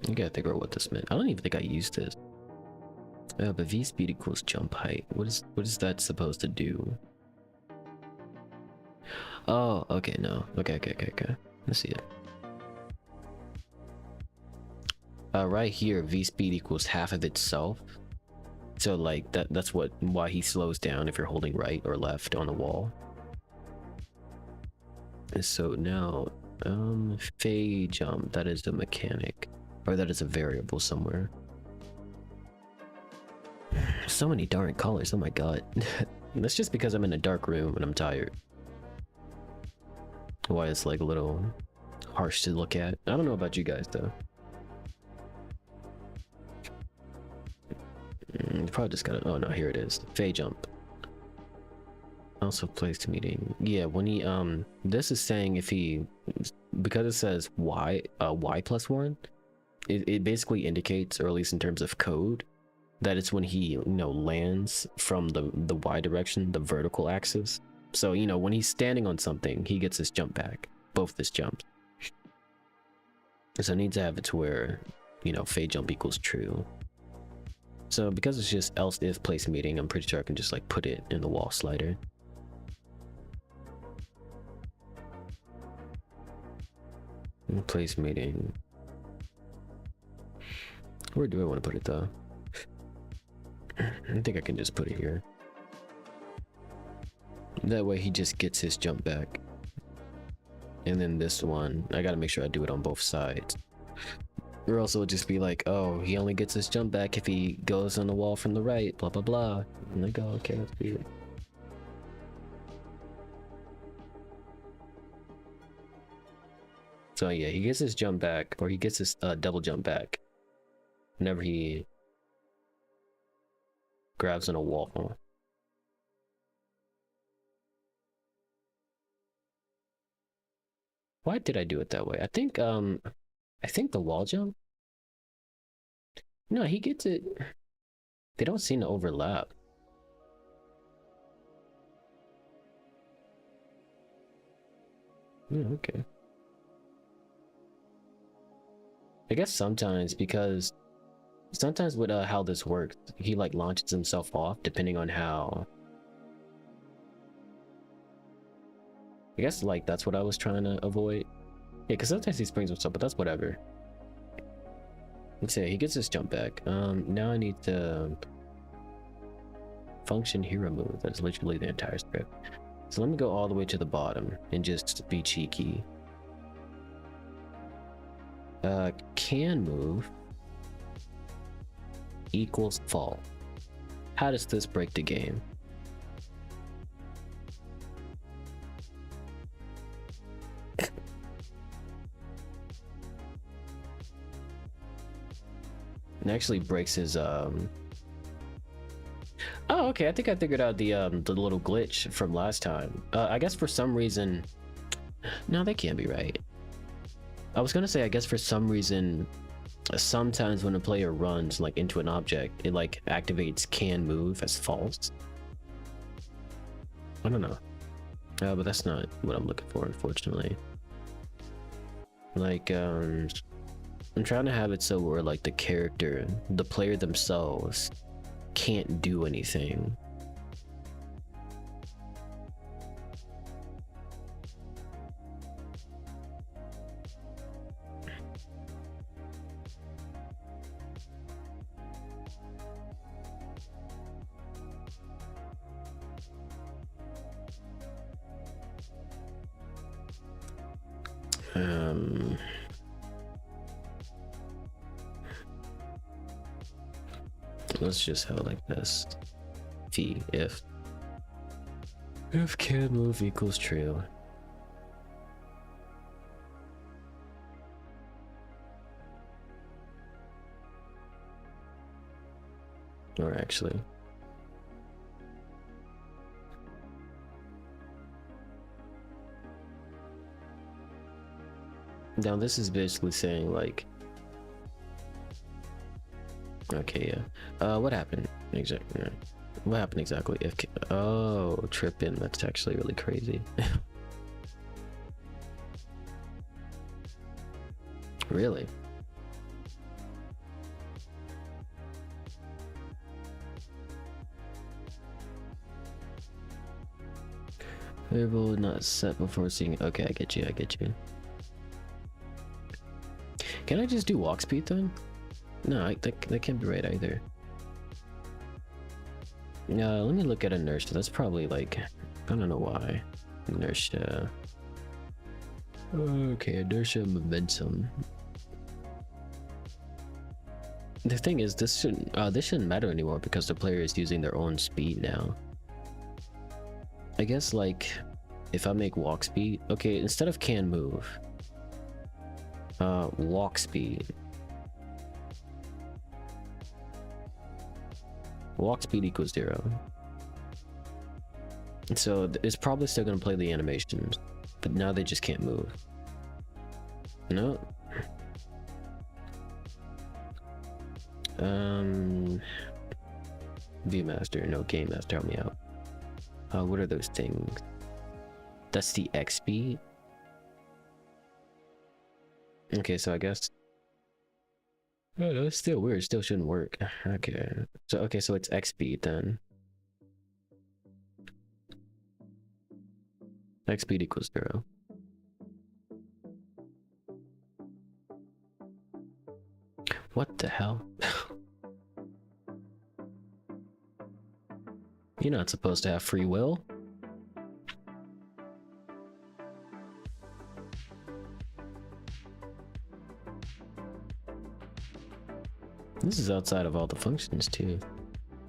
I gotta figure out what this meant. I don't even think I used this. But V speed equals jump height. What is that supposed to do? Oh, okay, no. Okay. Let's see it. Right here, V speed equals half of itself. So like that's why he slows down if you're holding right or left on the wall. So now, fade jump, that is the mechanic, or that is a variable somewhere. So many darn colors, oh my god. That's just because I'm in a dark room and I'm tired. Why it's like a little harsh to look at. I don't know about you guys though. Probably just gotta, oh no, here it is. Fade jump. Also placed meeting. Yeah, when he this is saying if he, because it says y plus 1, it basically indicates, or at least in terms of code, that it's when he lands from the y direction, the vertical axis. So when he's standing on something, he gets his jump back, both his jumps. So I need to have it to where fade jump equals true. So because it's just else if place meeting, I'm pretty sure I can just like put it in the wall slider. Place meeting. Where do I want to put it though? I think I can just put it here. That way he just gets his jump back. And then this one, I gotta make sure I do it on both sides. Or else it'll just be like, oh, he only gets his jump back if he goes on the wall from the right, blah blah blah. And I go, okay, that's weird. So yeah, he gets his jump back, or he gets his double jump back whenever he grabs on a wall. Why did I do it that way? I think the wall jump. No, he gets it. They don't seem to overlap. Yeah, okay. I guess sometimes because sometimes with how this works, he like launches himself off depending on how. I guess like that's what I was trying to avoid. Yeah, because sometimes he springs himself, but that's whatever. Let's say he gets his jump back. Now I need to function hero move. That's literally the entire script. So let me go all the way to the bottom and just be cheeky. Can move equals fall. How does this break the game? It actually breaks his Oh, okay, I think I figured out the little glitch from last time. I guess for some reason, no, that can't be right. I was gonna say, I guess for some reason, sometimes when a player runs like into an object, it like activates can move as false. I don't know. But that's not what I'm looking for, unfortunately. Like, I'm trying to have it so where like the character, the player themselves, can't do anything. Let's just have it like this. If can move equals true. Or actually, now this is basically saying like, okay, yeah. What happened exactly? What happened exactly? If oh, tripping. That's actually really crazy. Really? Variable not set before seeing. Okay, I get you. I get you. Can I just do walk speed then? No, that can't be right either. Let me look at inertia. That's probably like, I don't know why. Inertia. Okay, inertia momentum. The thing is, this shouldn't matter anymore because the player is using their own speed now. I guess like, if I make walk speed, okay, instead of can move, walk speed. Walk speed equals 0. So it's probably still gonna play the animations, but now they just can't move. No. Viewmaster, no, Game Master, help me out. What are those things? That's the X speed. Okay, so I guess. Oh, no, it's still weird. It still shouldn't work. Okay, so it's X speed then. X speed equals 0. What the hell? You're not supposed to have free will. This is outside of all the functions too.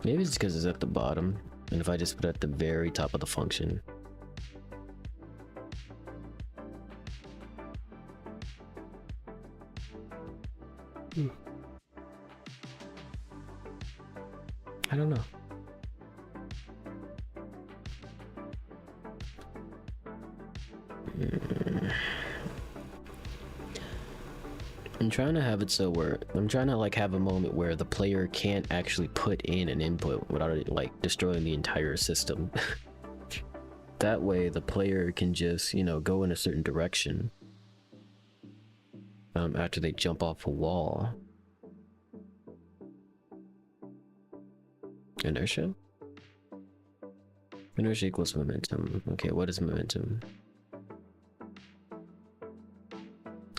Maybe it's because it's at the bottom, and if I just put it at the very top of the function. I don't know. I'm trying to have it so where I'm trying to like have a moment where the player can't actually put in an input without it like destroying the entire system. That way the player can just, you know, go in a certain direction after they jump off a wall. Inertia? Inertia equals momentum. Okay, what is momentum?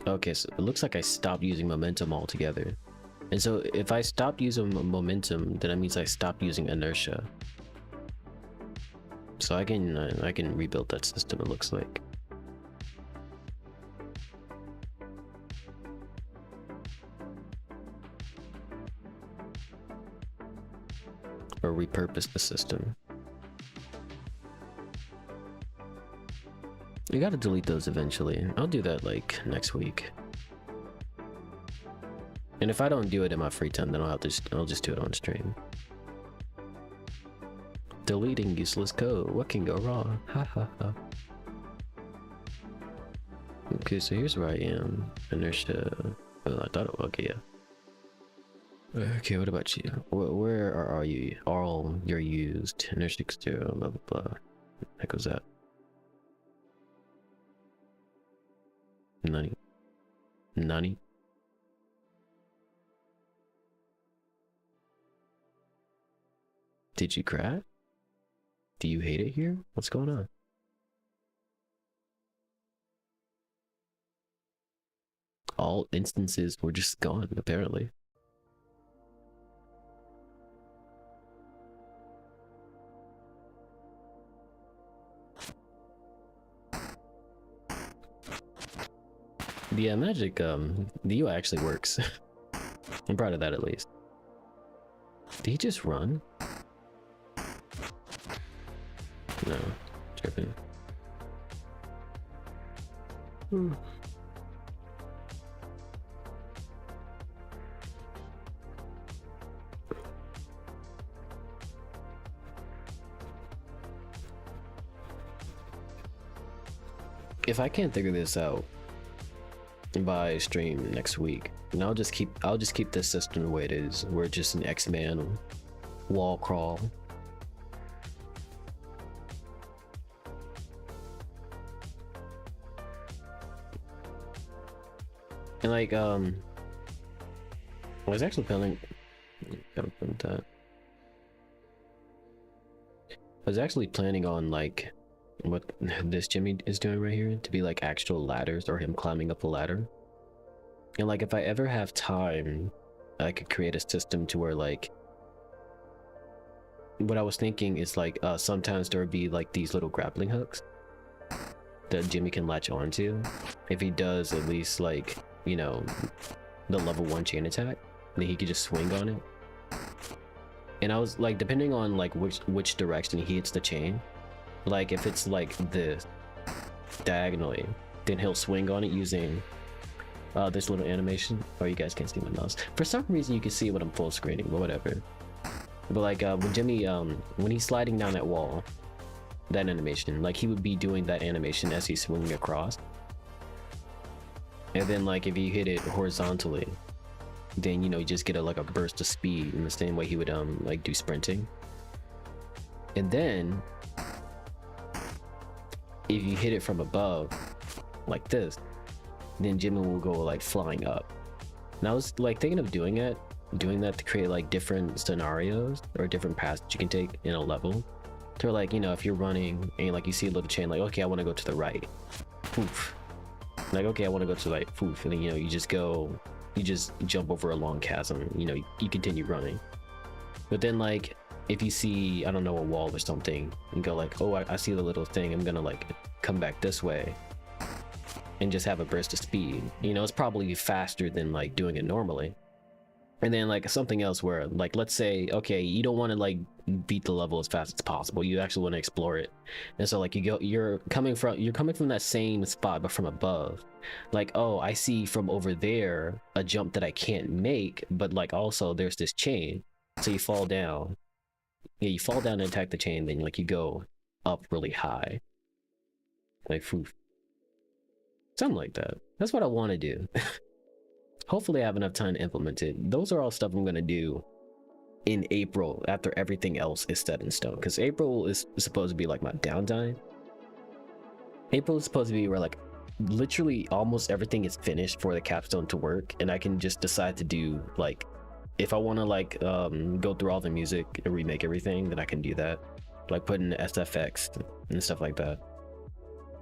Okay, so it looks like I stopped using momentum altogether. And so if I stopped using momentum, then that means I stopped using inertia. So I can rebuild that system, it looks like. Or repurpose the system. You gotta delete those eventually. I'll do that like next week. And if I don't do it in my free time, then I'll just do it on stream. Deleting useless code. What can go wrong? Ha ha ha. Okay, so here's where I am. Inertia. Oh, I thought it was okay, yeah. Okay, what about you? Where are you? All you're used. Inertia 0, blah blah blah. Heck was that? Nani? Did you crash? Do you hate it here? What's going on? All instances were just gone, apparently. Yeah, magic, the UI actually works. I'm proud of that at least. Did he just run? No, tripping. If I can't figure this out by stream next week, and I'll just keep this system the way it is, where it's just an X-Man wall crawl. And like I was actually planning I was actually planning on like what this Jimmy is doing right here to be like actual ladders, or him climbing up a ladder. And like if I ever have time, I could create a system to where like what I was thinking is like sometimes there would be like these little grappling hooks that Jimmy can latch onto if he does at least like, you know, the level 1 chain attack, then he could just swing on it. And I was like, depending on like which direction he hits the chain, like if it's like this diagonally, then he'll swing on it using this little animation. Oh, you guys can't see my mouse. For some reason you can see it when I'm full screening, but whatever. But like when Jimmy when he's sliding down that wall, that animation, like he would be doing that animation as he's swinging across. And then like if you hit it horizontally, then you know you just get like a burst of speed in the same way he would like do sprinting. And then if you hit it from above like this, then Jimmy will go like flying up. And I was like thinking of doing that to create like different scenarios or different paths that you can take in a level. To like, you know, if you're running and like you see a little chain, like okay, I want to go to the right, poof. Like okay, I want to go to the right, poof. And then you know you just go you just jump over a long chasm, you know, you continue running. But then like if you see, I don't know, a wall or something, and go like, oh, I see the little thing, I'm gonna like come back this way and just have a burst of speed, you know, it's probably faster than like doing it normally. And then like something else where like, let's say, okay, you don't want to like beat the level as fast as possible, you actually want to explore it. And so like you're coming from that same spot but from above, like, oh, I see from over there a jump that I can't make, but like also there's this chain, so you fall down. Yeah, you fall down and attack the chain, then like you go up really high, like poof. Something like that. That's what I want to do. Hopefully I have enough time to implement it. Those are all stuff I'm going to do in April after everything else is set in stone, because April is supposed to be like my downtime. April is supposed to be where like literally almost everything is finished for the capstone to work, and I can just decide to do like, if I want to like go through all the music and remake everything, then I can do that, like put in SFX and stuff like that.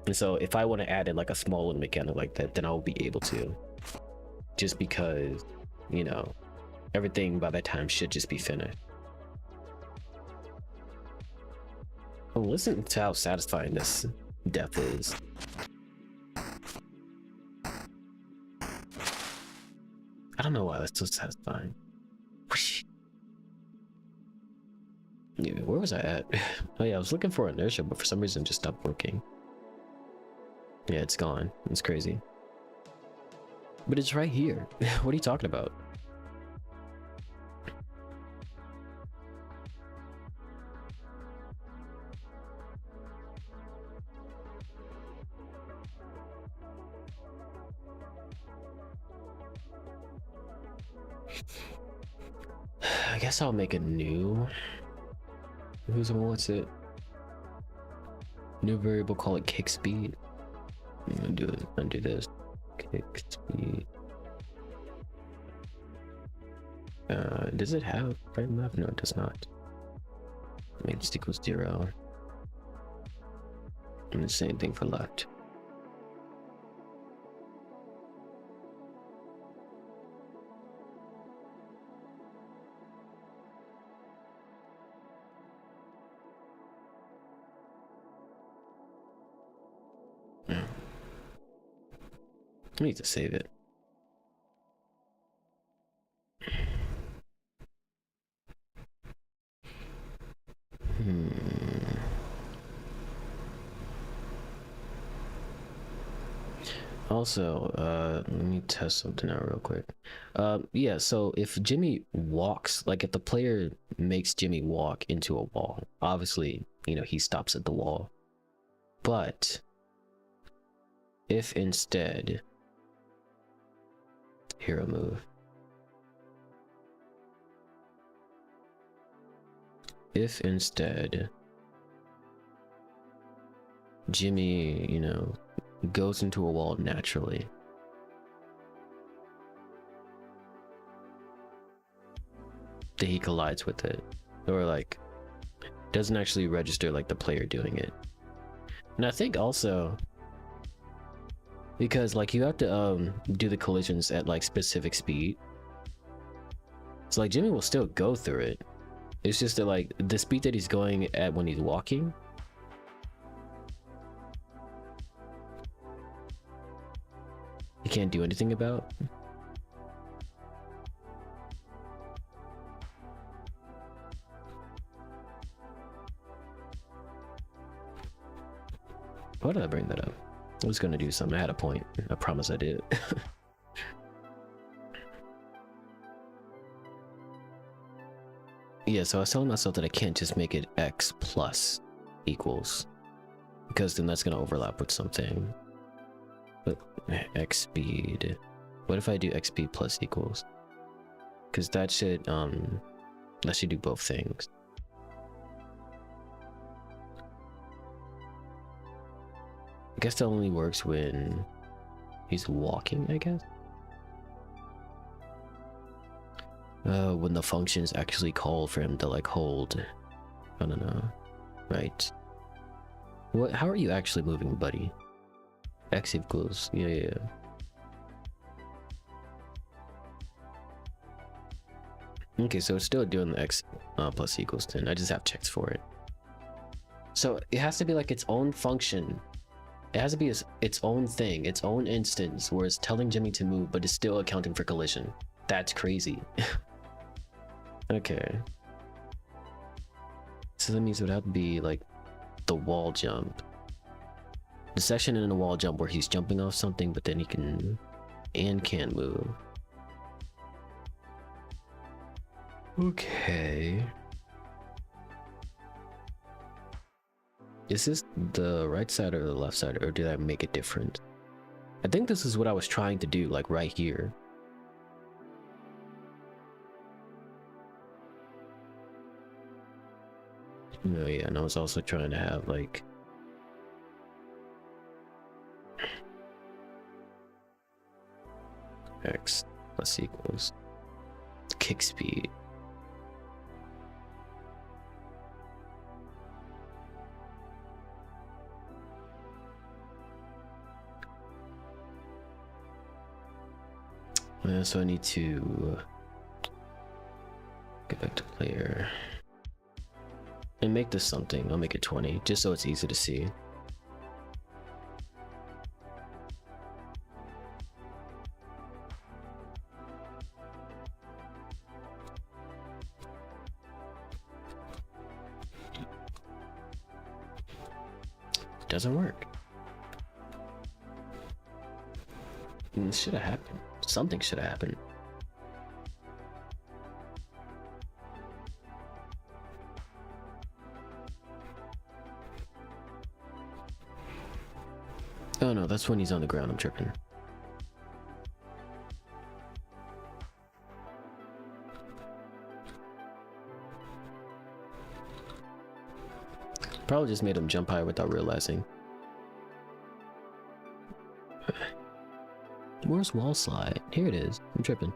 And so if I want to add in like a small little mechanic like that, then I'll be able to, just because, you know, everything by that time should just be finished. Oh, listen to how satisfying this death is. I don't know why that's so satisfying. Whoosh. Yeah, where was I at? Oh yeah, I was looking for inertia, but for some reason it just stopped working. Yeah, it's gone. It's crazy. But it's right here. What are you talking about? I guess I'll make a new. What's it? New variable, call it kick speed. I'm gonna do it. Undo this. Kick speed. Does it have right and left? No, it does not. Make this equals 0. And the same thing for left. I need to save it. Also, let me test something out real quick. Yeah, so if Jimmy walks, like if the player makes Jimmy walk into a wall, obviously, you know, he stops at the wall. But if instead, hero move. If instead Jimmy, you know, goes into a wall naturally, that he collides with it, or like doesn't actually register like the player doing it. And I think also because like you have to do the collisions at like specific speed, so like Jimmy will still go through it. It's just that like the speed that he's going at when he's walking, he can't do anything about. Why did I bring that up? I was gonna do something. I had a point. I promise I did. Yeah, so I was telling myself that I can't just make it x plus equals, because then that's gonna overlap with something. But x speed. What if I do x speed plus equals? Because that should do both things. I guess that only works when he's walking, I guess. When the functions actually call for him to like hold. I don't know. Right. What? How are you actually moving, buddy? X equals, yeah. Okay, so it's still doing the x plus equals 10. I just have checks for it. So it has to be like its own function. It has to be its own thing, its own instance, where it's telling Jimmy to move, but it's still accounting for collision. That's crazy. Okay. So that means it would have to be like the wall jump. The section in the wall jump where he's jumping off something, but then he can and can't move. Okay. Is this the right side or the left side, or did I make it different? I think this is what I was trying to do, like right here. No, yeah, and I was also trying to have like x plus equals kick speed. So I need to get back to player and make this something. I'll make it 20 just so it's easy to see. Doesn't work. This should have happened. Something should have happened. Oh no, that's when he's on the ground. I'm tripping. Probably just made him jump high without realizing. Where's wall slide? Here it is. I'm tripping.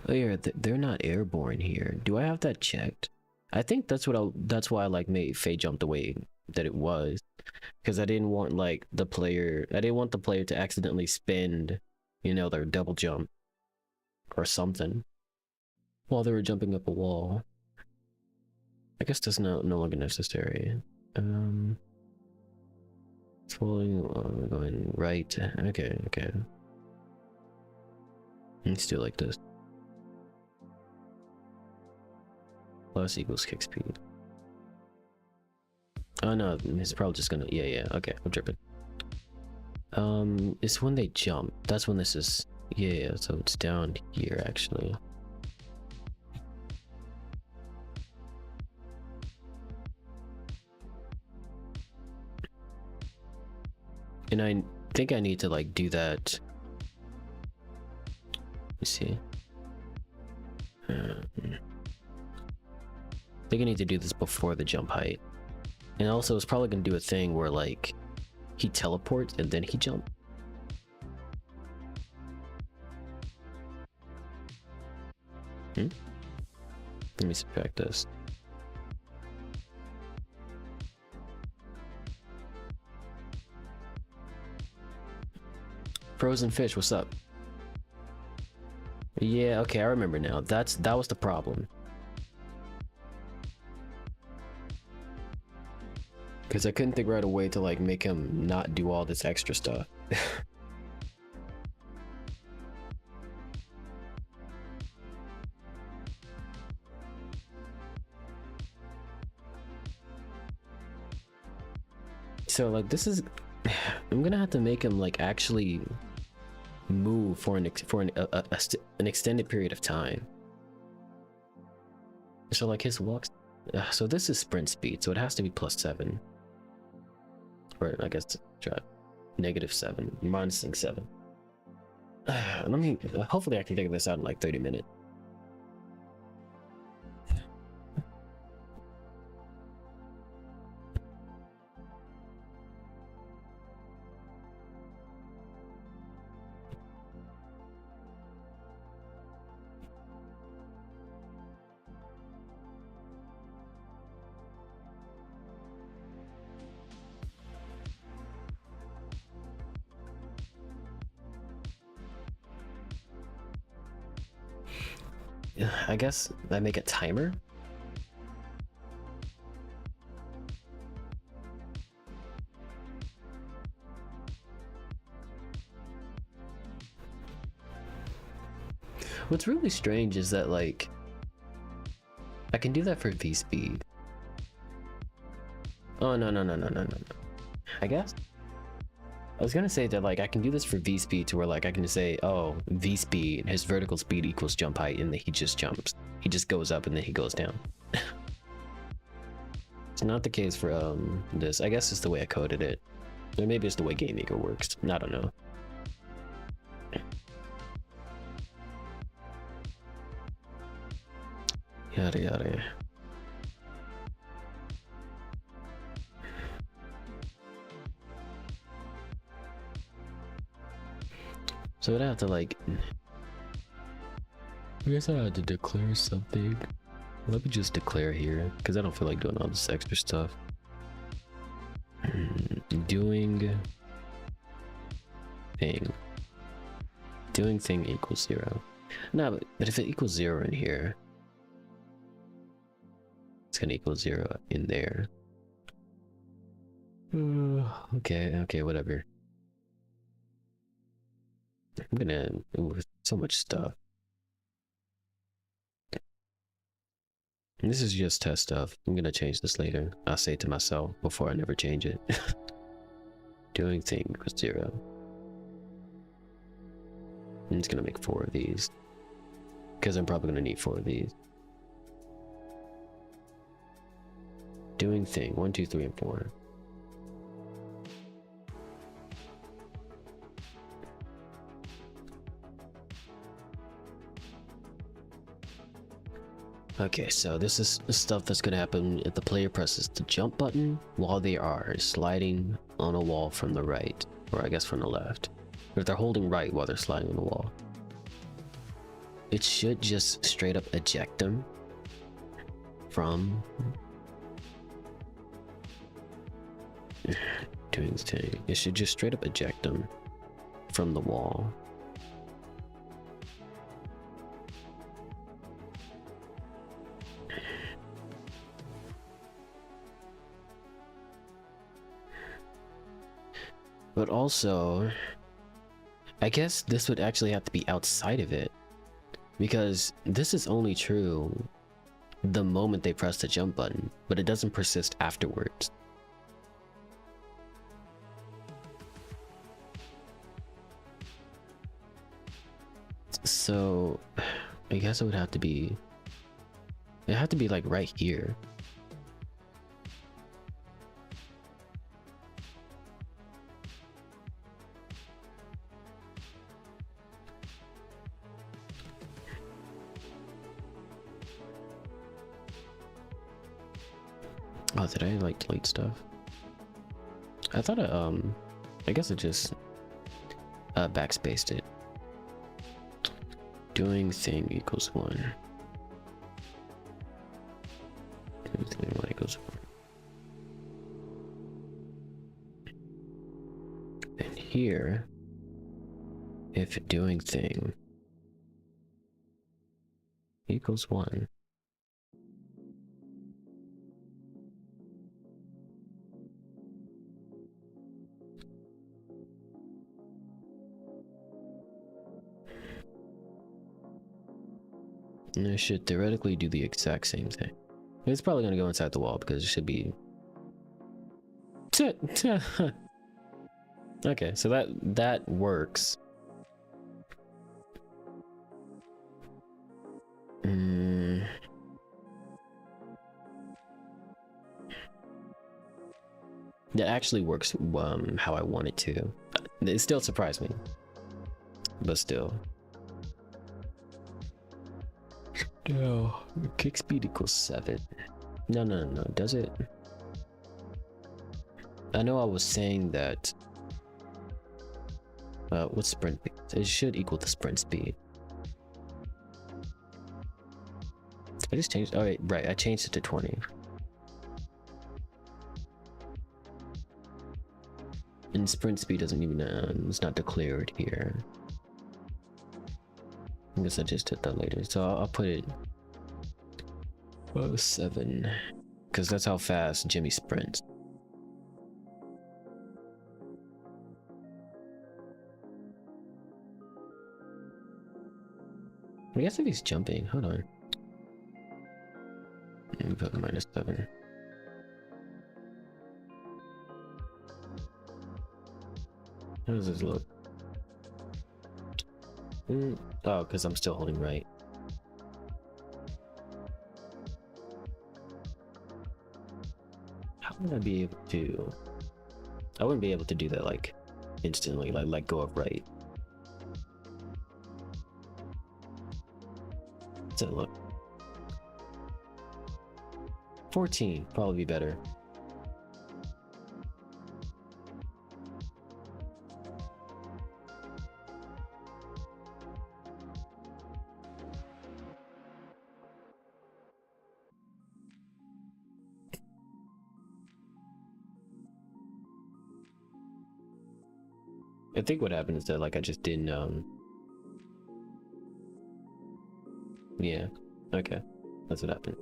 Oh yeah, they're not airborne here. Do I have that checked? I think that's why I like made Faye jump the way that it was, because I didn't want like the player. I didn't want the player to accidentally spend, you know, their double jump or something while they were jumping up a wall. I guess that's no longer necessary. Following, going right. Okay. Let's do it like this. Plus equals kick speed. Oh no, it's probably just gonna, yeah, okay, I'm tripping. It's when they jump. That's when this is, yeah, so it's down here actually. And I think I need to like do that. Let me see. I think I need to do this before the jump height. And also it's probably gonna do a thing where like he teleports and then he jumps. Let me subtract this. Frozen fish, what's up? Yeah, okay, I remember now. That was the problem. Because I couldn't figure out a way to like make him not do all this extra stuff. So like this is, I'm gonna have to make him like actually move for an extended period of time. So like his walks, so this is sprint speed, so it has to be +7. Or I guess try -7, -7. Let me, hopefully I can figure this out in like 30 minutes. I guess I make a timer. What's really strange is that, like, I can do that for V speed. Oh, no. I guess I was gonna say that, like, I can do this for V speed to where, like, I can just say, oh, V speed, his vertical speed equals jump height, and then he just jumps. He just goes up and then he goes down. It's not the case for this. I guess it's the way I coded it. Or maybe it's the way Game Maker works. I don't know. Yada yada. So I'd have to, like, I guess I had to declare something. Let me just declare here, because I don't feel like doing all this extra stuff. Doing thing. Doing thing equals 0. No, but if it equals 0 in here, it's gonna equal 0 in there. Okay, whatever. I'm gonna... Ooh, so much stuff. This is just test stuff. I'm gonna change this later. I'll say it to myself before I never change it. Doing thing equals 0. I'm just gonna make 4 of these, because I'm probably gonna need 4 of these. Doing thing 1, 2, 3, and 4. Okay, so this is the stuff that's gonna happen if the player presses the jump button while they are sliding on a wall from the right, or I guess from the left. Or if they're holding right while they're sliding on the wall. It should just straight up eject them from doing this thing. It should just straight up eject them from the wall. But also, I guess this would actually have to be outside of it, because this is only true the moment they press the jump button, but it doesn't persist afterwards. So I guess it would have to be, it had to be like right here. Oh, did I like delete stuff? I thought I guess I just backspaced it. Doing thing equals 1. Doing thing 1 equals 1. And here, if doing thing equals 1. And I should theoretically do the exact same thing. It's probably gonna go inside the wall because it should be. Okay, so that works. That actually works how I want it to. It still surprised me, but still. No, kick speed equals 7. No, does it? I know I was saying that. What's sprint speed? It should equal the sprint speed. I just changed. Oh, right. I changed it to 20. And sprint speed doesn't even. It's not declared here. I guess I just did that later. So I'll put it 7. Because that's how fast Jimmy sprints. I guess if he's jumping, hold on. Let me put -7. How does this look? Oh, because I'm still holding right. How would I be able to? I wouldn't be able to do that like instantly, like let go of right. What's that look? 14, probably be better. I think what happened is that like I just didn't yeah, okay, that's what happened.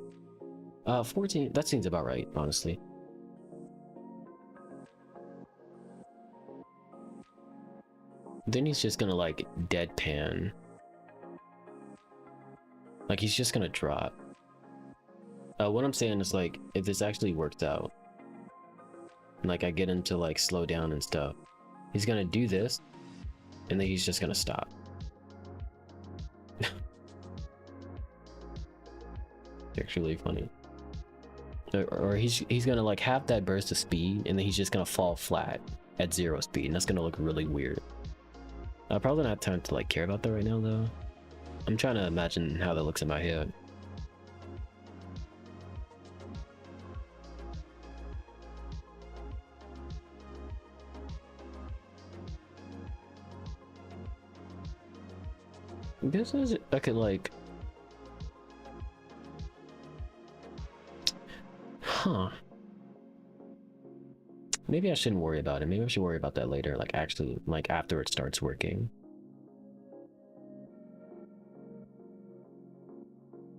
14, that seems about right, honestly. Then he's just gonna like deadpan, like he's just gonna drop. What I'm saying is like if this actually works out, like I get him to like slow down and stuff, he's gonna do this and then he's just gonna stop. Actually funny. Or he's gonna like have that burst of speed and then he's just gonna fall flat at 0 speed, and that's gonna look really weird. I probably don't have time to like care about that right now though. I'm trying to imagine how that looks in my head. I guess I could like, maybe I shouldn't worry about it. Maybe I should worry about that later, like actually like after it starts working.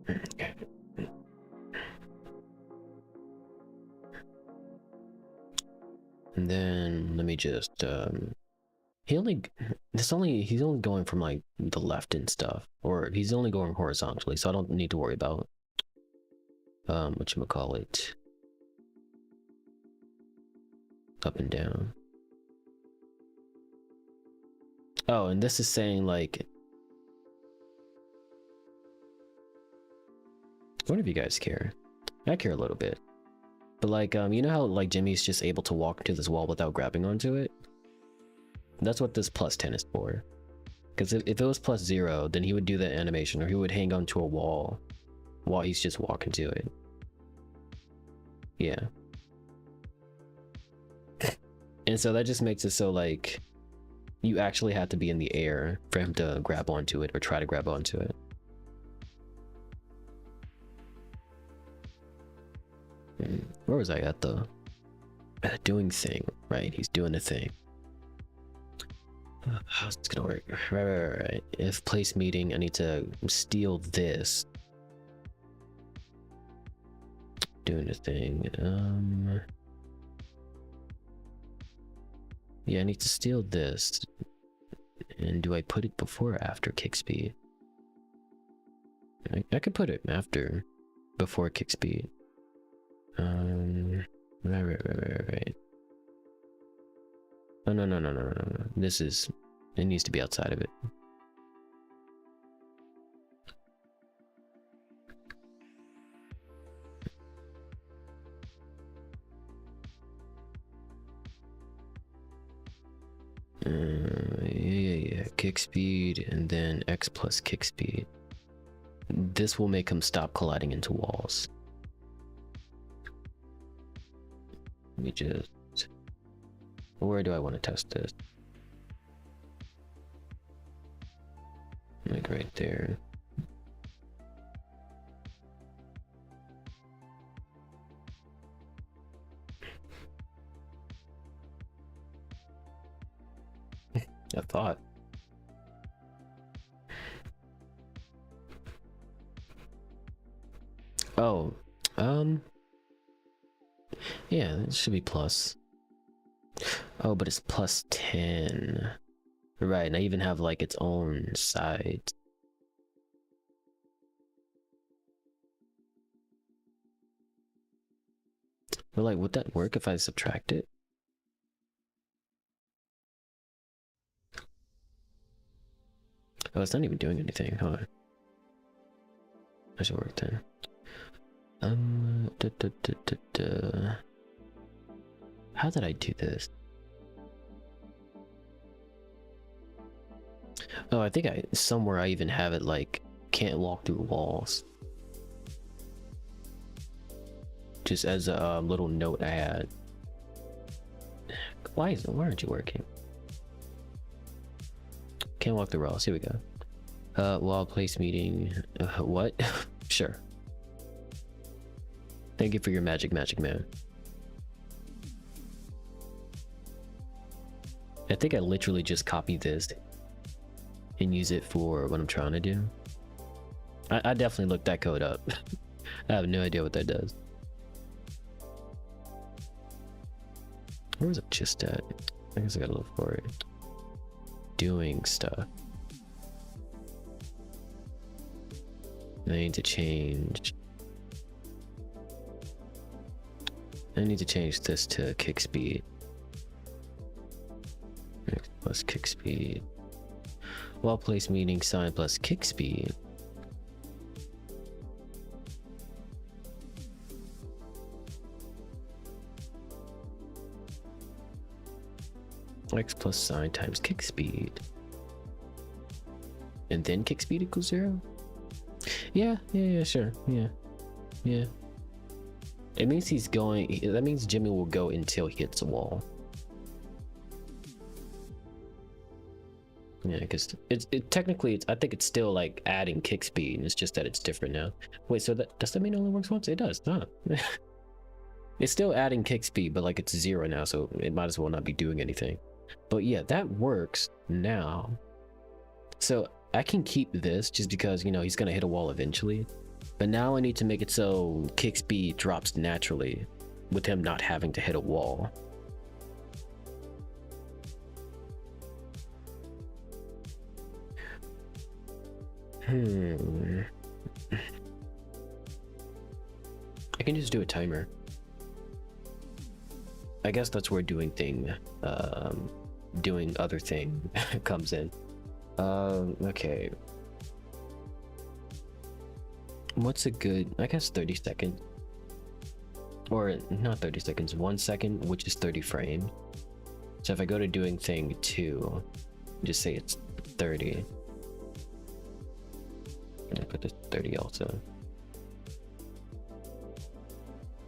Okay. And then let me just he's only going from like the left and stuff, or he's only going horizontally, so I don't need to worry about whatchamacallit, up and down. Oh, and this is saying like, what if you guys care? I care a little bit, but like you know how like Jimmy's just able to walk into this wall without grabbing onto it? That's what this +10 is for. Because if it was +0, then he would do that animation, or he would hang onto a wall while he's just walking to it. Yeah. And so that just makes it so like you actually have to be in the air for him to grab onto it or try to grab onto it. Where was I at the doing thing? Right, he's doing a thing. How's this gonna work? Right. If place meeting, I need to steal this. Doing a thing. Yeah, I need to steal this. And do I put it before or after kick speed? I could put it after, before kick speed. Right. Oh, no. This is, it needs to be outside of it. Yeah. Kick speed, and then X plus kick speed. This will make him stop colliding into walls. Let me just, where do I want to test this? Like right there. I thought. Oh, um, yeah, it should be plus. Oh, but it's plus 10. Right, and I even have like its own side. But like, would that work if I subtract it? Oh, it's not even doing anything. Hold on. I should work then. How did I do this? Oh, I think somewhere I even have it like can't walk through walls. Just as a little note I had. Why aren't you working? Can't walk through walls. Here we go. Wall place meeting. What? Sure. Thank you for your magic, man. I think I literally just copied this and use it for what I'm trying to do. I definitely looked that code up. I have no idea what that does. Where was it just at? I guess I gotta look for it. Doing stuff. I need to change. I need to change this to kick speed. X plus kick speed. Wall place meaning sign plus kick speed. X plus sign times kick speed. And then kick speed equals 0? Yeah, sure. Yeah. It means he's going, that means Jimmy will go until he hits a wall. Yeah, because technically, I think it's still like adding kick speed, and it's just that it's different now. Wait, so does that mean it only works once? It does, huh? It's still adding kick speed, but like it's 0 now, so it might as well not be doing anything. But yeah, that works now. So I can keep this just because, you know, he's gonna hit a wall eventually. But now I need to make it so kick speed drops naturally with him not having to hit a wall. I can just do a timer. I guess that's where doing other thing comes in. Okay. What's a good, I guess 30 seconds. Or not 30 seconds, 1 second, which is 30 frames. So if I go to doing thing 2, just say it's 30. And I put this 30 also.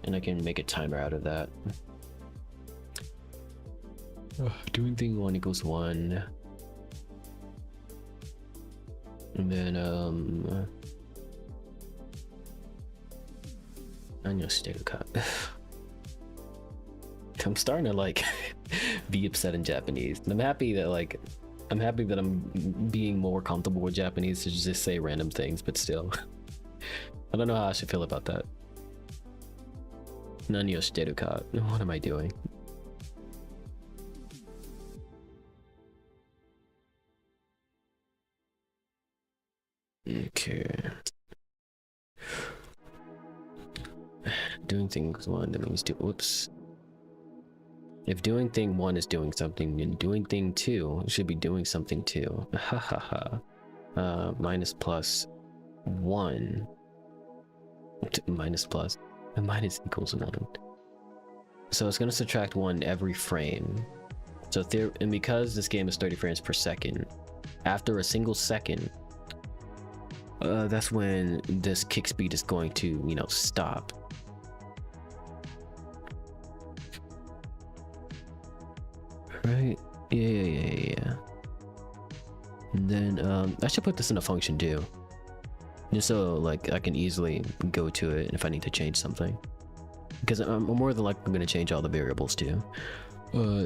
And I can make a timer out of that. Doing thing 1 equals 1. And then on your sticker cut. I'm starting to like be upset in Japanese. I'm happy that I'm being more comfortable with Japanese to just say random things, but still. I don't know how I should feel about that. Nani o shiteru ka? What am I doing? Okay. Doing things 1, that means 2. Whoops. If doing thing 1 is doing something, and doing thing 2 should be doing something too. Ha ha ha. Minus plus 1. Minus plus. And minus equals 1. So it's gonna subtract 1 every frame. So and because this game is 30 frames per second, after a single second, that's when this kick speed is going to, you know, stop. Right? Yeah. And then I should put this in a function too, just so like I can easily go to it if I need to change something, because I'm more than likely going to change all the variables too.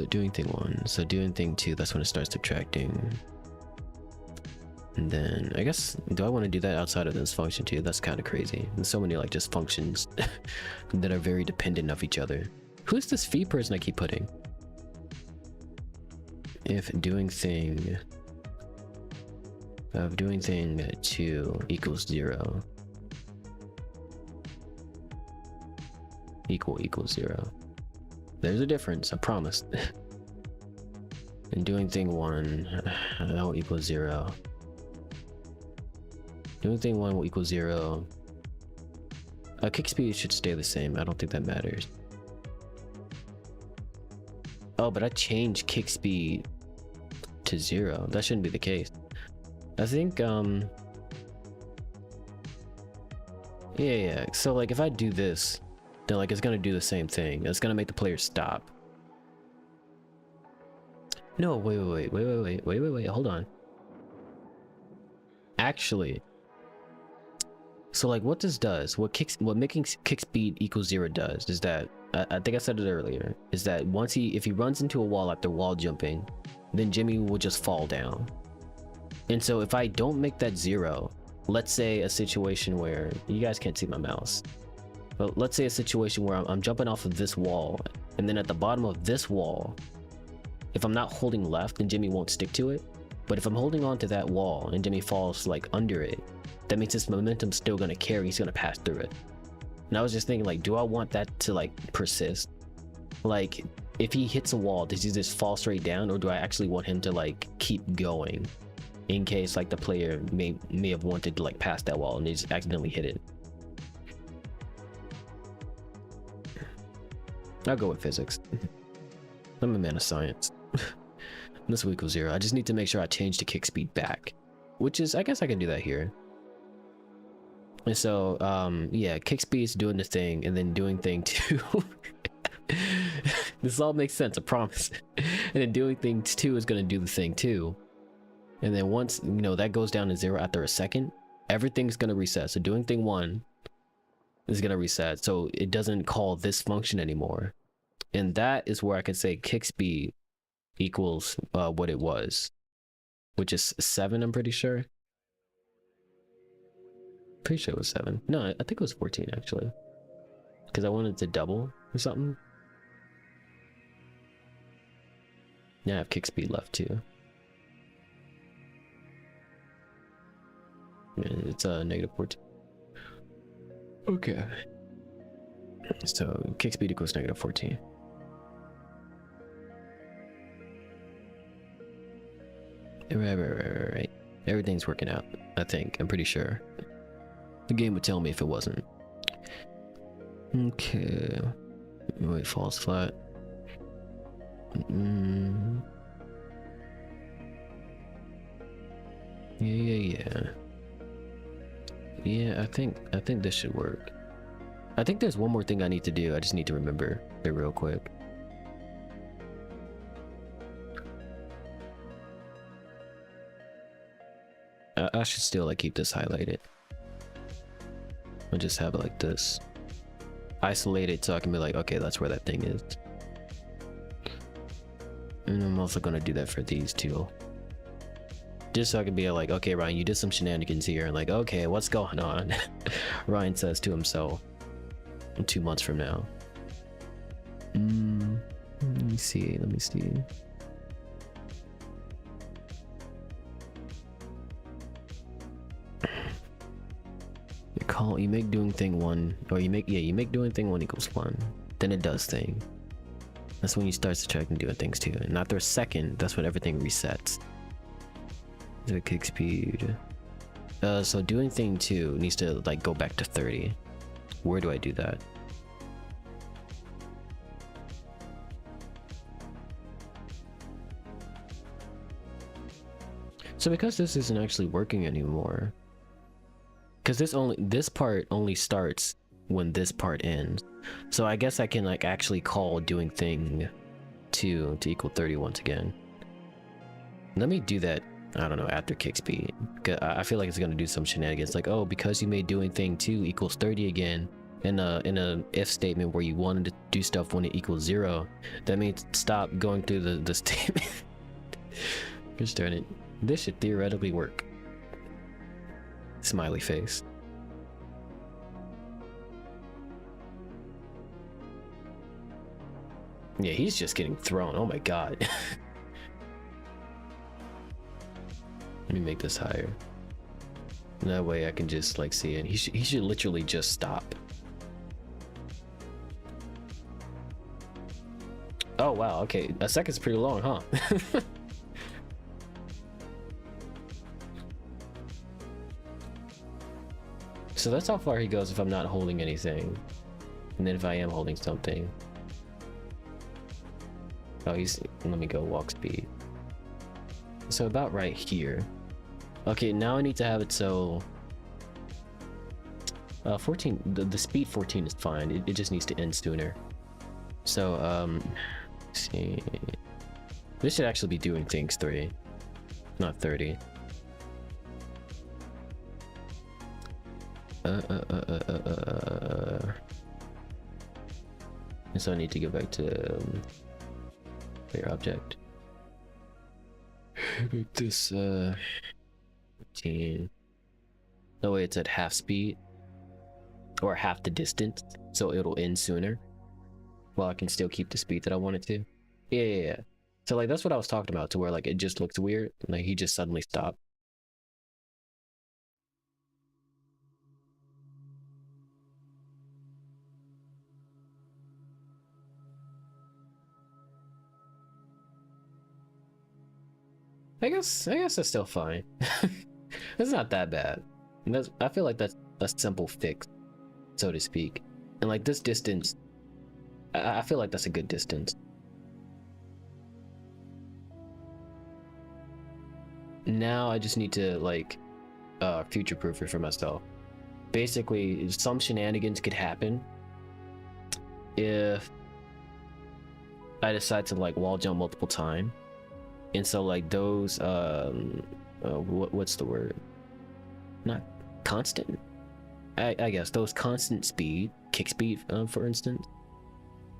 Doing thing 1, so doing thing 2, that's when it starts subtracting. And then I guess, do I want to do that outside of this function too? That's kind of crazy. There's so many like just functions that are very dependent of each other. Who's this fee person I keep putting? If doing thing of doing thing 2 equals 0 equals 0. There's a difference, I promise. And doing thing 1 will equal 0. Doing thing 1 will equal 0. Kick speed should stay the same. I don't think that matters. Oh, but I changed kick speed to 0. That shouldn't be the case. I think yeah. So like if I do this, then like it's gonna do the same thing. It's gonna make the player stop. No, wait, hold on. Actually, so like what this does, what making kick speed equals 0 does is that, I think I said it earlier, is that if he runs into a wall after wall jumping, then Jimmy will just fall down. And so if I don't make that 0, let's say a situation where, you guys can't see my mouse, but let's say a situation where I'm jumping off of this wall, and then at the bottom of this wall, if I'm not holding left, then Jimmy won't stick to it. But if I'm holding on to that wall and Jimmy falls like under it, that means his momentum's still gonna carry, he's gonna pass through it. And I was just thinking, like, do I want that to like persist? Like, if he hits a wall, does he just fall straight down, or do I actually want him to like keep going in case like the player may have wanted to like pass that wall and they just accidentally hit it? I'll go with physics. I'm a man of science. This will equal 0. I just need to make sure I change the kick speed back, which is, I guess I can do that here. And so yeah, kick speed is doing the thing, and then doing thing 2. This all makes sense, I promise. And then doing thing 2 is going to do the thing too. And then once, you know, that goes down to 0 after a second, everything's going to reset. So doing thing 1 is going to reset, so it doesn't call this function anymore. And that is where I can say kick speed equals what it was, which is 7, I'm pretty sure. Pretty sure it was 7. No, I think it was 14 actually, because I wanted to double or something. Now I have kick speed left too. It's negative 14. Okay. So kick speed equals negative 14. Right. Everything's working out, I think. I'm pretty sure. The game would tell me if it wasn't. Okay. Wait, falls flat. Yeah, I think this should work. I think there's one more thing I need to do. I just need to remember it real quick. I should still like keep this highlighted. I'll just have it like this. Isolate it so I can be like, okay, that's where that thing is. And I'm also gonna do that for these two. Just so I can be like, okay, Ryan, you did some shenanigans here. And like, okay, what's going on? Ryan says to himself 2 months from now. Let me see. You make doing thing 1, or you make doing thing 1 equals 1. Then it does thing. That's when you start subtracting doing things 2. And after a second, that's when everything resets. The kick speed. So doing thing 2 needs to like go back to 30. Where do I do that? So because this isn't actually working anymore, because this part only starts when this part ends, so I guess I can like actually call doing thing 2 to equal 30 once again. Let me do that, I don't know, after kick speed. I feel like it's gonna do some shenanigans like, oh, because you made doing thing 2 equals 30 again in a if statement where you wanted to do stuff when it equals 0, that means stop going through the statement. Just turn it. This should theoretically work. Smiley face. Yeah, he's just getting thrown. Oh my god. Let me make this higher. That way I can just like see it. He should literally just stop. Oh wow, okay. A second's pretty long, huh? So that's how far he goes if I'm not holding anything. And then if I am holding something. Oh, let me go walk speed. So about right here. Okay, now I need to have it so 14, the speed 14 is fine. It just needs to end sooner. So let's see, this should actually be doing things 3, not 30. And so I need to go back to player object. Make this 15. No way, it's at half speed or half the distance, so it'll end sooner while I can still keep the speed that I want it to. Yeah. So like that's what I was talking about, to where like it just looks weird, like he just suddenly stopped. I guess that's still fine. It's not that bad. I feel like that's a simple fix, so to speak. And like this distance, I feel like that's a good distance. Now I just need to like future-proof it for myself. Basically, some shenanigans could happen if I decide to like wall jump multiple times. And so like those what's the word, not constant, I guess those constant speed, kick speed, for instance,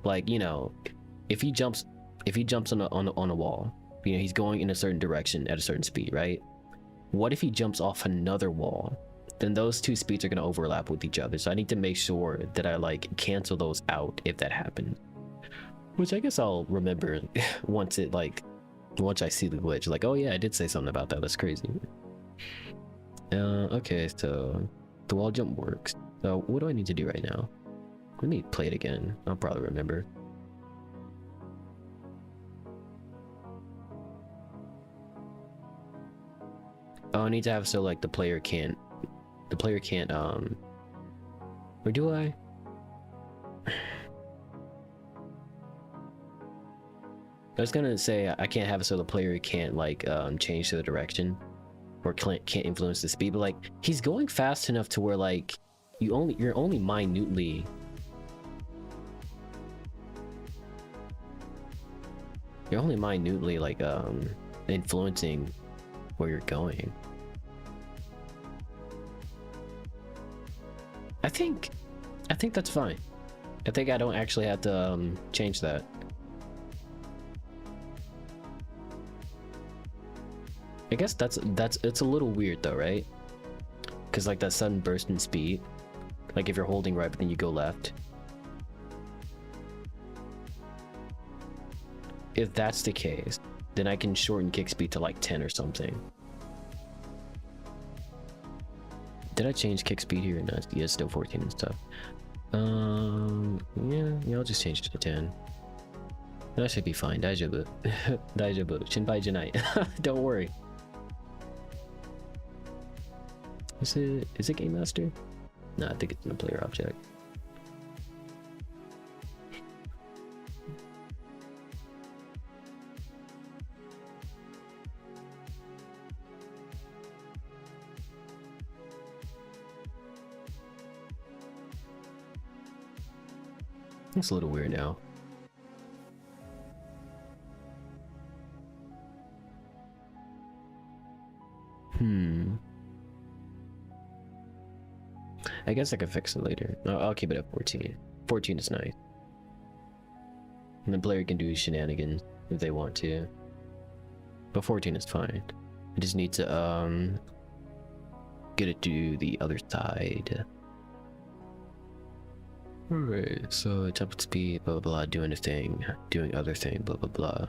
like, you know, if he jumps on a wall, you know, he's going in a certain direction at a certain speed, right? What if he jumps off another wall? Then those two speeds are going to overlap with each other, so I need to make sure that I like cancel those out if that happens, which I guess I'll remember once I see the glitch, like, oh yeah, I did say something about that. That's crazy. Okay, so the wall jump works. So what do I need to do right now? Let me play it again. I'll probably remember. Oh, I need to have so like the player can't or do I? I was gonna say I can't have it so the player can't like change the direction or can't influence the speed, but like he's going fast enough to where like you're only minutely like influencing where you're going. I think that's fine. I think I don't actually have to change that. I guess it's a little weird though, right? Because like that sudden burst in speed, like if you're holding right but then you go left. If that's the case, then I can shorten kick speed to like 10 or something. Did I change kick speed here? No, yeah, it's still 14 and stuff. Yeah, I'll just change it to 10. That should be fine. Daijoubu. Daijoubu. Shinpai janai. Don't worry. Is it Game Master? No, I think it's in a player object. It's a little weird now. I guess I can fix it later. I'll keep it at 14. 14 is nice. And the player can do shenanigans if they want to. But 14 is fine. I just need to get it to the other side. Alright, so jump speed, blah blah blah, doing a thing, doing other thing, blah blah blah.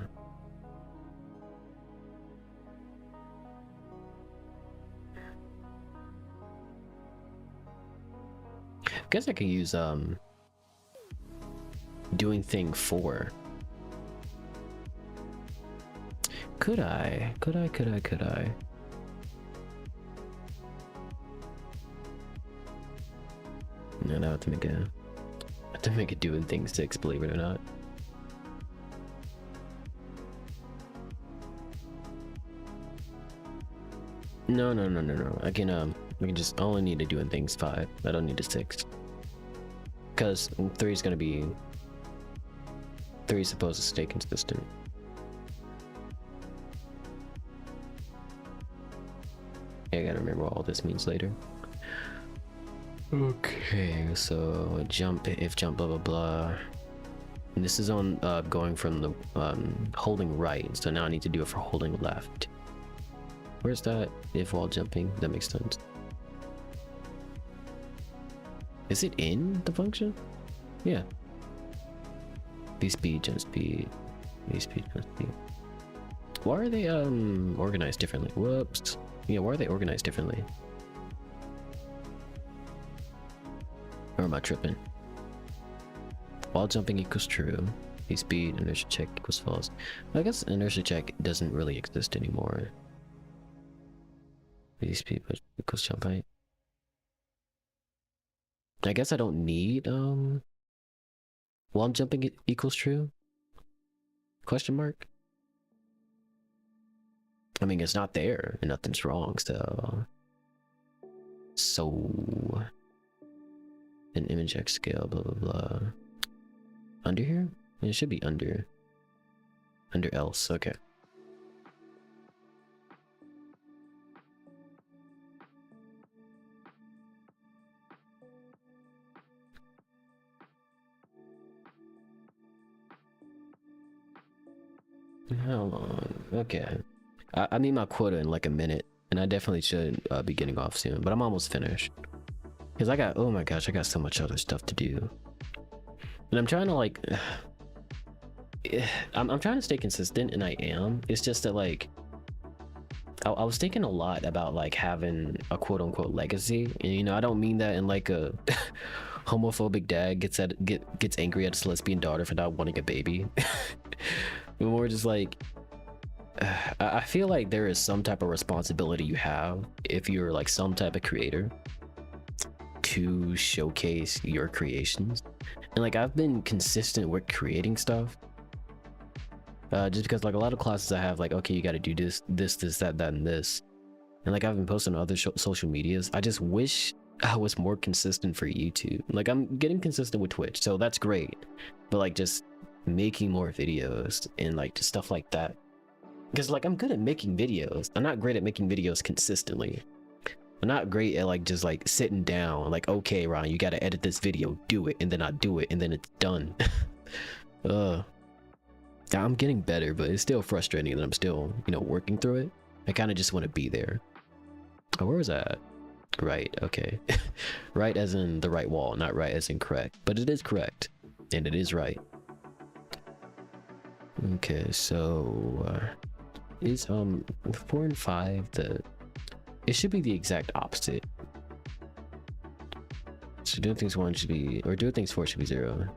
Guess I could use doing thing 4. Could I? No, I have to make it doing thing 6, believe it or not. No. I can just only need to doing things 5. I don't need a 6. Because 3 is gonna be 3 is supposed to stay consistent. I gotta remember what all this means later. Okay, so jump, if jump, blah blah blah. And this is on going from the holding right, so now I need to do it for holding left. Where's that? If while jumping, that makes sense. Is it in the function? Yeah. B speed, jump speed, B speed, jump speed. Why are they organized differently? Whoops. Yeah, why are they organized differently? Or am I tripping? While jumping equals true. B speed, inertia check equals false. I guess inertia check doesn't really exist anymore. B speed equals jump height. I guess I don't need while I'm jumping it equals true? Question mark? I mean, it's not there and nothing's wrong, so an image X scale, blah blah blah. Under here? It should be under else. Okay. How long? Okay. I need my quota in like a minute, and I definitely should be getting off soon, but I'm almost finished. Because I got, oh my gosh, I got so much other stuff to do. And I'm trying to like, I'm trying to stay consistent, and I am. It's just that like, I was thinking a lot about like having a quote unquote legacy, and you know, I don't mean that in like a homophobic dad gets angry at his lesbian daughter for not wanting a baby. But more just like, I feel like there is some type of responsibility you have if you're like some type of creator to showcase your creations. And like, I've been consistent with creating stuff just because like a lot of classes I have like, okay, you got to do this, that, and this. And like, I've been posting on other social medias. I just wish I was more consistent for YouTube. Like, I'm getting consistent with Twitch, so that's great. But like, just making more videos and like just stuff like that. Because like, I'm good at making videos. I'm not great at making videos consistently. I'm not great at like just like sitting down like, okay, Ryan, you got to edit this video, do it, and then I do it, and then it's done. I'm getting better, but it's still frustrating that I'm still, you know, working through it. I kind of just want to be there. Oh, where was that? Right, okay. Right as in the right wall, not right as in correct. But it is correct, and it is right. Okay, so is 4 and 5 it should be the exact opposite. So doing things 1 should be, or doing things 4 should be 0.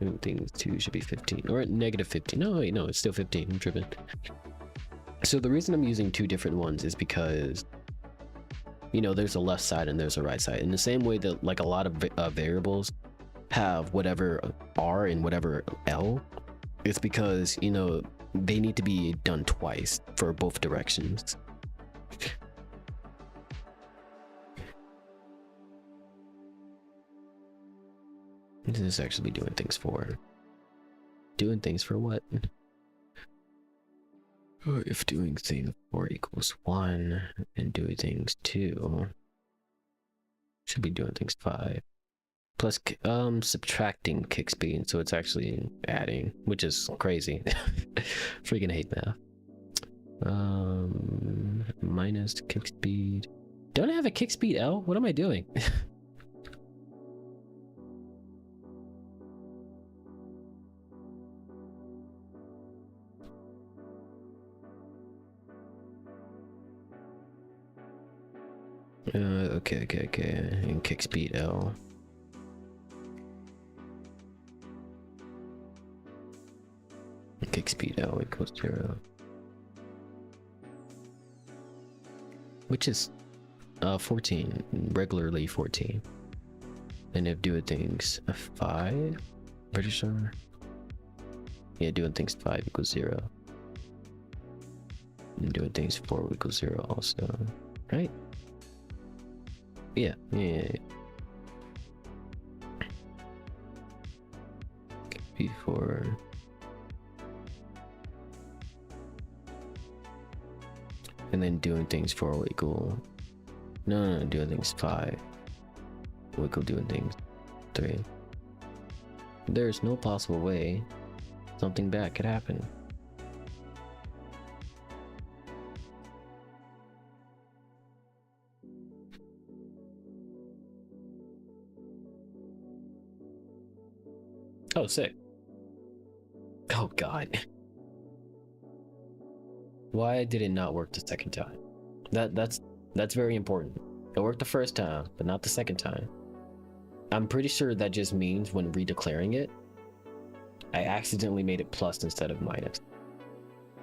Doing things 2 should be 15, or negative 15. No, wait, no, it's still 15. I'm tripping. So the reason I'm using 2 different ones is because, you know, there's a left side and there's a right side. In the same way that like a lot of variables have whatever R and whatever L, it's because, you know, they need to be done twice for both directions. This is actually doing things for. Doing things for what? If doing thing 4 equals 1 and doing things 2 should be doing things 5 plus subtracting kick speed, so it's actually adding, which is crazy. Freaking hate math. Minus kick speed Don't I have a kick speed L? What am I doing? Okay. And kick speed L. Kick speed L equals 0. Which is 14, regularly 14. And if doing things 5, pretty sure. Yeah, doing things 5 equals 0. And doing things 4 equals 0 also, right? Yeah. Before. And then doing things 4 will equal. No, doing things 5 will equal doing things 3. There's no possible way something bad could happen. Oh, sick. Oh god. Why did it not work the second time? That's very important. It worked the first time, but not the second time. I'm pretty sure that just means when redeclaring it, I accidentally made it plus instead of minus.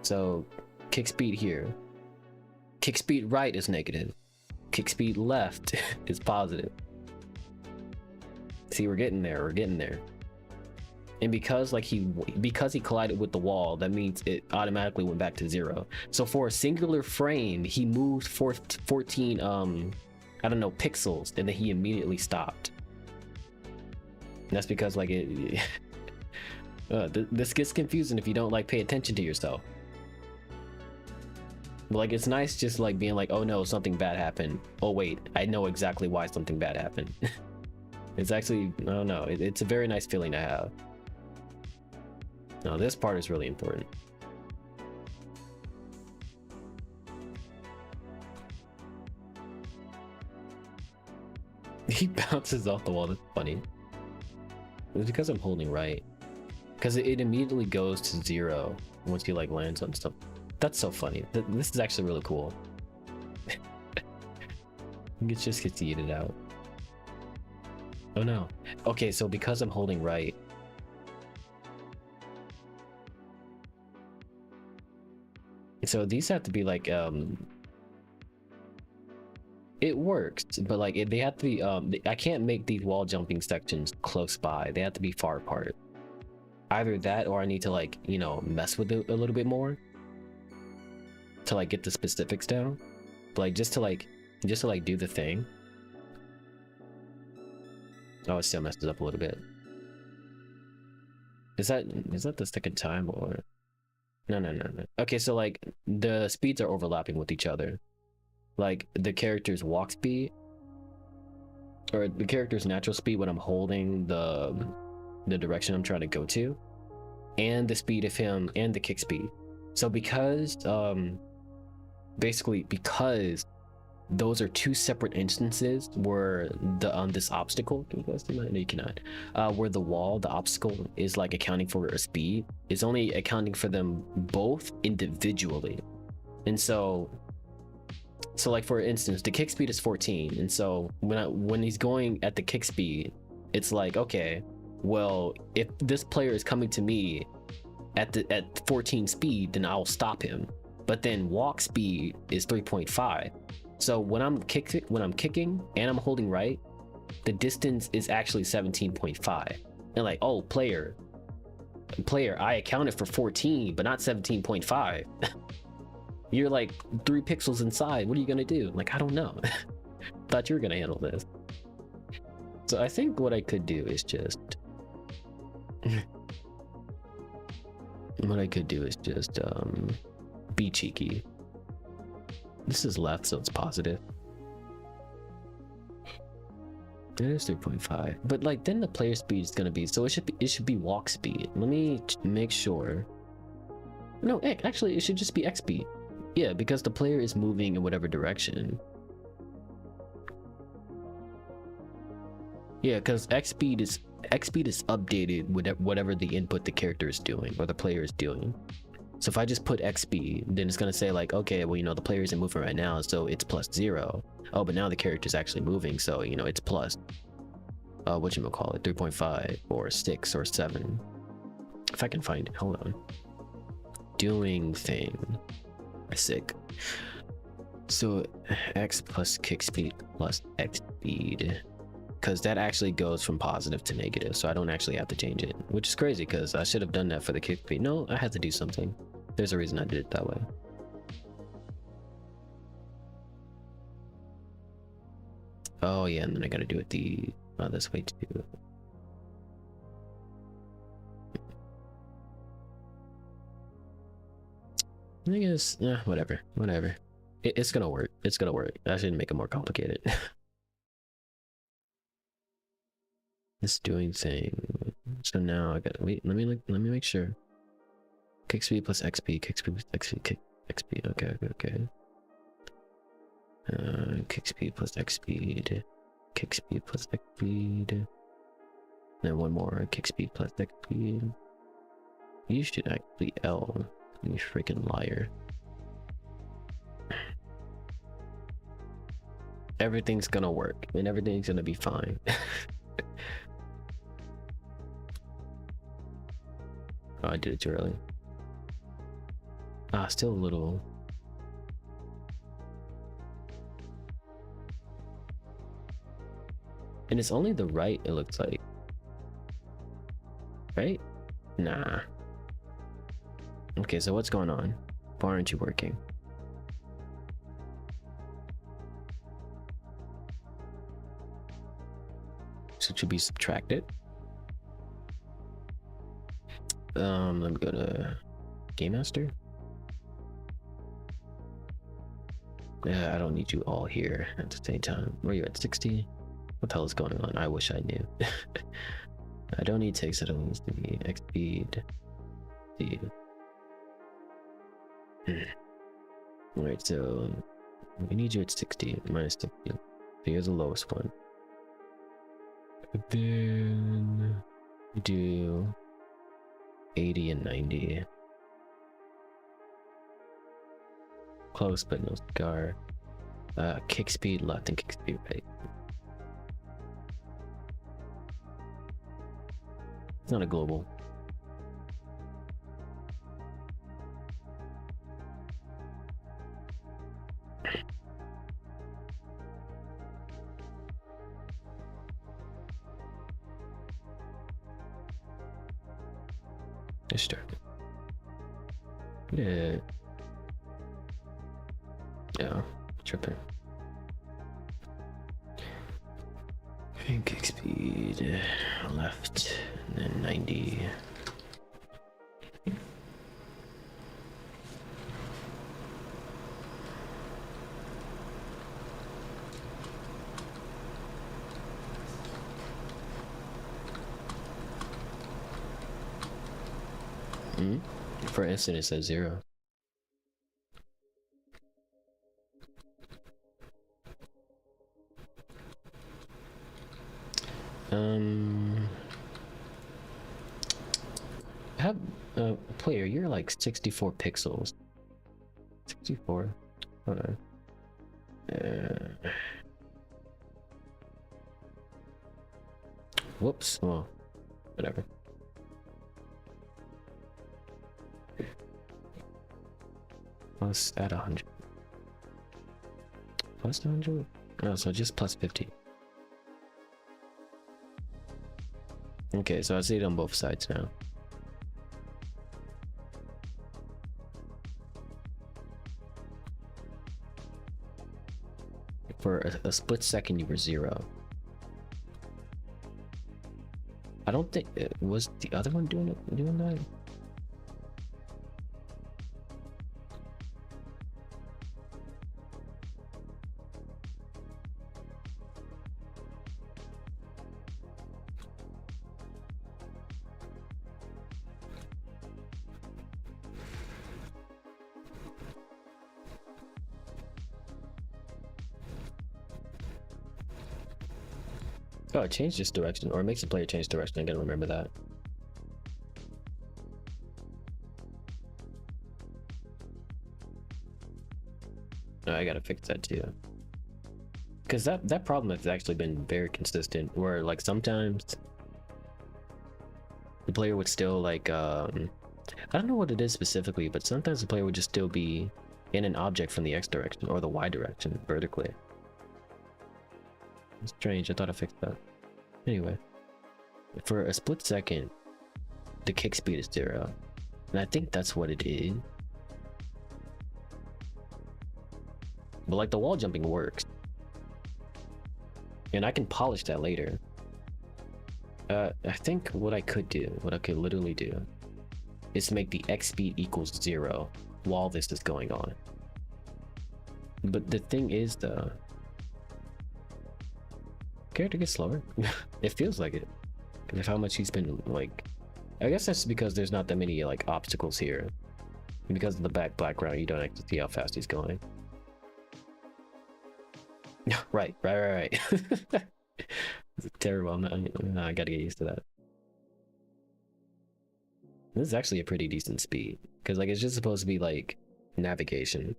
So kick speed here. Kick speed right is negative. Kick speed left is positive. See, we're getting there. And because he collided with the wall, that means it automatically went back to 0. So for a singular frame, he moved 14 I don't know, pixels, and then he immediately stopped. And that's because like it this gets confusing if you don't like pay attention to yourself. But like it's nice just like being like, oh no, something bad happened. Oh wait, I know exactly why something bad happened. It's actually, I don't know, it's a very nice feeling to have. No, this part is really important. He bounces off the wall. That's funny. It's because I'm holding right. Because it immediately goes to 0 once he like lands on stuff. That's so funny. This is actually really cool. It just gets yeeted out. Oh no. Okay, so because I'm holding right, so these have to be like it works, but like they have to be I can't make these wall jumping sections close by. They have to be far apart. Either that or I need to like, you know, mess with it a little bit more to like get the specifics down. But like just to do the thing. Oh, it still messes up a little bit. Is that the second time or no. Okay, so like the speeds are overlapping with each other. Like the character's walk speed or the character's natural speed when I'm holding the direction I'm trying to go to, and the speed of him and the kick speed. So because basically because those are two separate instances where the this obstacle, no, you cannot, where the wall, the obstacle is like accounting for a speed, is only accounting for them both individually. And so like for instance, the kick speed is 14, and so when he's going at the kick speed, it's like, okay, well, if this player is coming to me at 14 speed, then I'll stop him. But then walk speed is 3.5. So when I'm kicking and I'm holding right, the distance is actually 17.5. And like, oh, player, I accounted for 14, but not 17.5. You're like 3 pixels inside. What are you gonna do? Like, I don't know. Thought you were gonna handle this. So I think what I could do is just be cheeky. This is left, so it's positive. It is 3.5, but like then the player speed is gonna be, so it should be walk speed. Let me make sure. No, actually it should just be X speed. Yeah, because the player is moving in whatever direction. Yeah, because X speed is updated with whatever the input the character is doing or the player is doing. So if I just put X speed, then it's gonna say like, okay, well, you know, the player isn't moving right now, so it's +0. Oh, but now the character's actually moving, so you know it's plus whatchamacallit, 3.5 or 6 or 7. If I can find it, hold on. Doing thing. Sick. So X plus kick speed plus X speed, because that actually goes from positive to negative, so I don't actually have to change it, which is crazy because I should have done that for the kick speed. No, I had to do something. There's a reason I did it that way. Oh yeah, and then I gotta do it this way too. I guess, whatever. It's gonna work. It's gonna work. I shouldn't make it more complicated. This doing thing. So now I gotta wait. Let me make sure. Kick speed plus XP. Kick speed plus XP. Kick XP. Okay. Kick speed plus X speed. Kick speed plus X speed. Then one more. Kick speed plus X speed. You should actually L. You freaking liar. Everything's gonna work and everything's gonna be fine. Oh, I did it too early. Still a little. And it's only the right, it looks like. Right? Nah. Okay, so what's going on? Why aren't you working? So it should be subtracted. Let me go to Game Master. Yeah, I don't need you all here at the same time. Where are you at 60? What the hell is going on? I wish I knew. I don't need ticks, I don't need to be X speed. Alright, so we need you at 60, minus 60. So here's the lowest one. And then we do 80 and 90. Close, but no cigar. Kick speed left and kick speed right. It's not a global. Let's start. Yeah. Yeah, tripping. And kick speed left, and then 90. For instant, it says 0. Have player, you're like 64 pixels. 64. Hold on. Whoops. Well, whatever. Plus at 100. Plus 100? Oh, so just plus 50. Okay, so I see it on both sides now. For a split second, you were 0. I don't think was the other one doing that. Oh, it changed its direction, or it makes the player change direction. I gotta remember that. Oh, I gotta fix that too. Because that problem has actually been very consistent, where like sometimes the player would still like I don't know what it is specifically, but sometimes the player would just still be in an object from the X direction or the Y direction vertically. It's strange. I thought I fixed that. Anyway, for a split second, the kick speed is 0, and I think that's what it is. But like the wall jumping works, and I can polish that later. I think what I could literally do, is make the X speed equals 0 while this is going on. But the thing is, the character gets slower. It feels like it, because of how much he's been like. I guess that's because there's not that many like obstacles here. And because of the background, you don't actually see how fast he's going. Right. It's terrible. I gotta get used to that. This is actually a pretty decent speed, because like it's just supposed to be like navigation.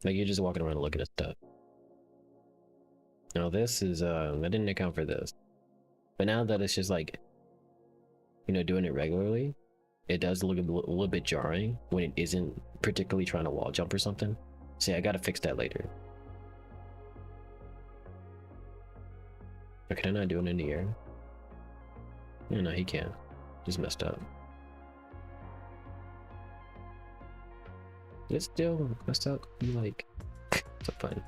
Like you're just walking around looking at stuff. Now this is I didn't account for this, but now that it's just like, you know, doing it regularly, it does look a little bit jarring when it isn't particularly trying to wall jump or something. So yeah, I gotta fix that later. Or can I not do it in the air? No, he can't. Just messed up. It's still messed up. You like, it's fun.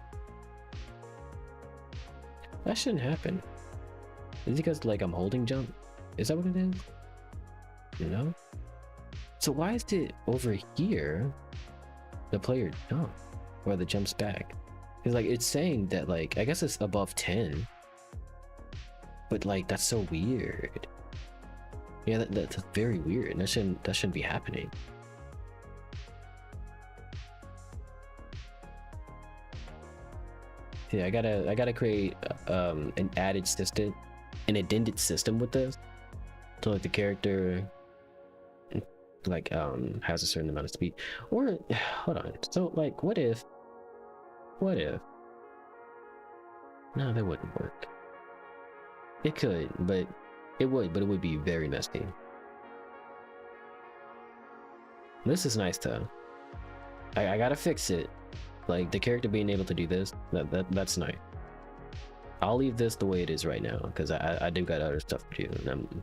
That shouldn't happen. Is it because like I'm holding jump? Is that what it is? You know? So why is it over here the player jump or the jumps back? Because like it's saying that like I guess it's above 10. But like that's so weird. Yeah, that's very weird. That shouldn't be happening. Yeah, I gotta create an added system, an addended system with this, so like the character like has a certain amount of speed. Or hold on, so like what if no, that wouldn't work. It could, but it would be very messy. This is nice though. I gotta fix it. Like the character being able to do this, that's nice. I'll leave this the way it is right now, because I do got other stuff to do,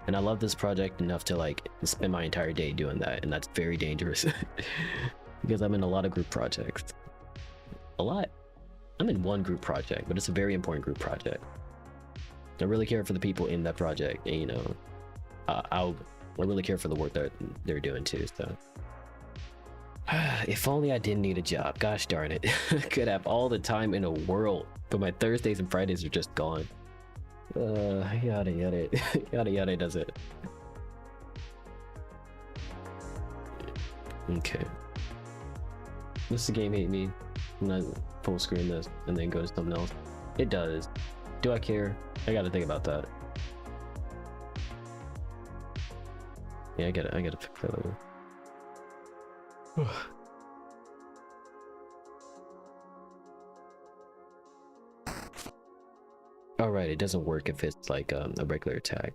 and I love this project enough to like spend my entire day doing that, and that's very dangerous because I'm in a lot of group projects. I'm in one group project, but it's a very important group project. I really care for the people in that project, and you know, I really care for the work that they're doing too. So, if only I didn't need a job. Gosh darn it! Could have all the time in the world, but my Thursdays and Fridays are just gone. Yada yada yada yada does it. Okay. Does the game hate me when I full screen this and then go to something else? It does. Do I care? I gotta think about that. Yeah, I gotta fix that later. All right, it doesn't work if it's like a regular attack.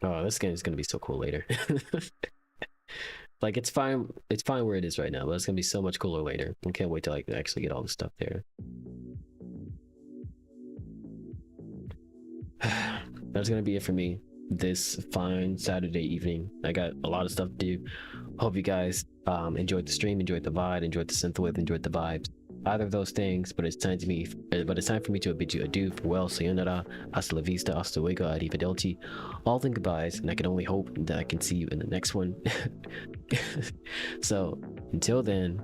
Oh, this game is gonna be so cool later. Like it's fine where it is right now, but it's gonna be so much cooler later. I can't wait to like actually get all the stuff there. That's gonna be it for me this fine Saturday evening. I got a lot of stuff to do. Hope you guys enjoyed the stream, enjoyed the vibe, enjoyed the synthwave, enjoyed the vibes. Either of those things, but it's time for me to bid you adieu, farewell, sayonara, hasta la vista, hasta luego, arrivederci, all the goodbyes, and I can only hope that I can see you in the next one. So until then,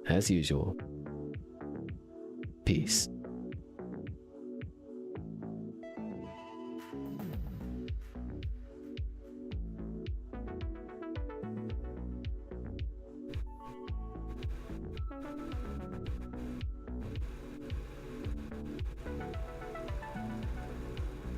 as usual, peace.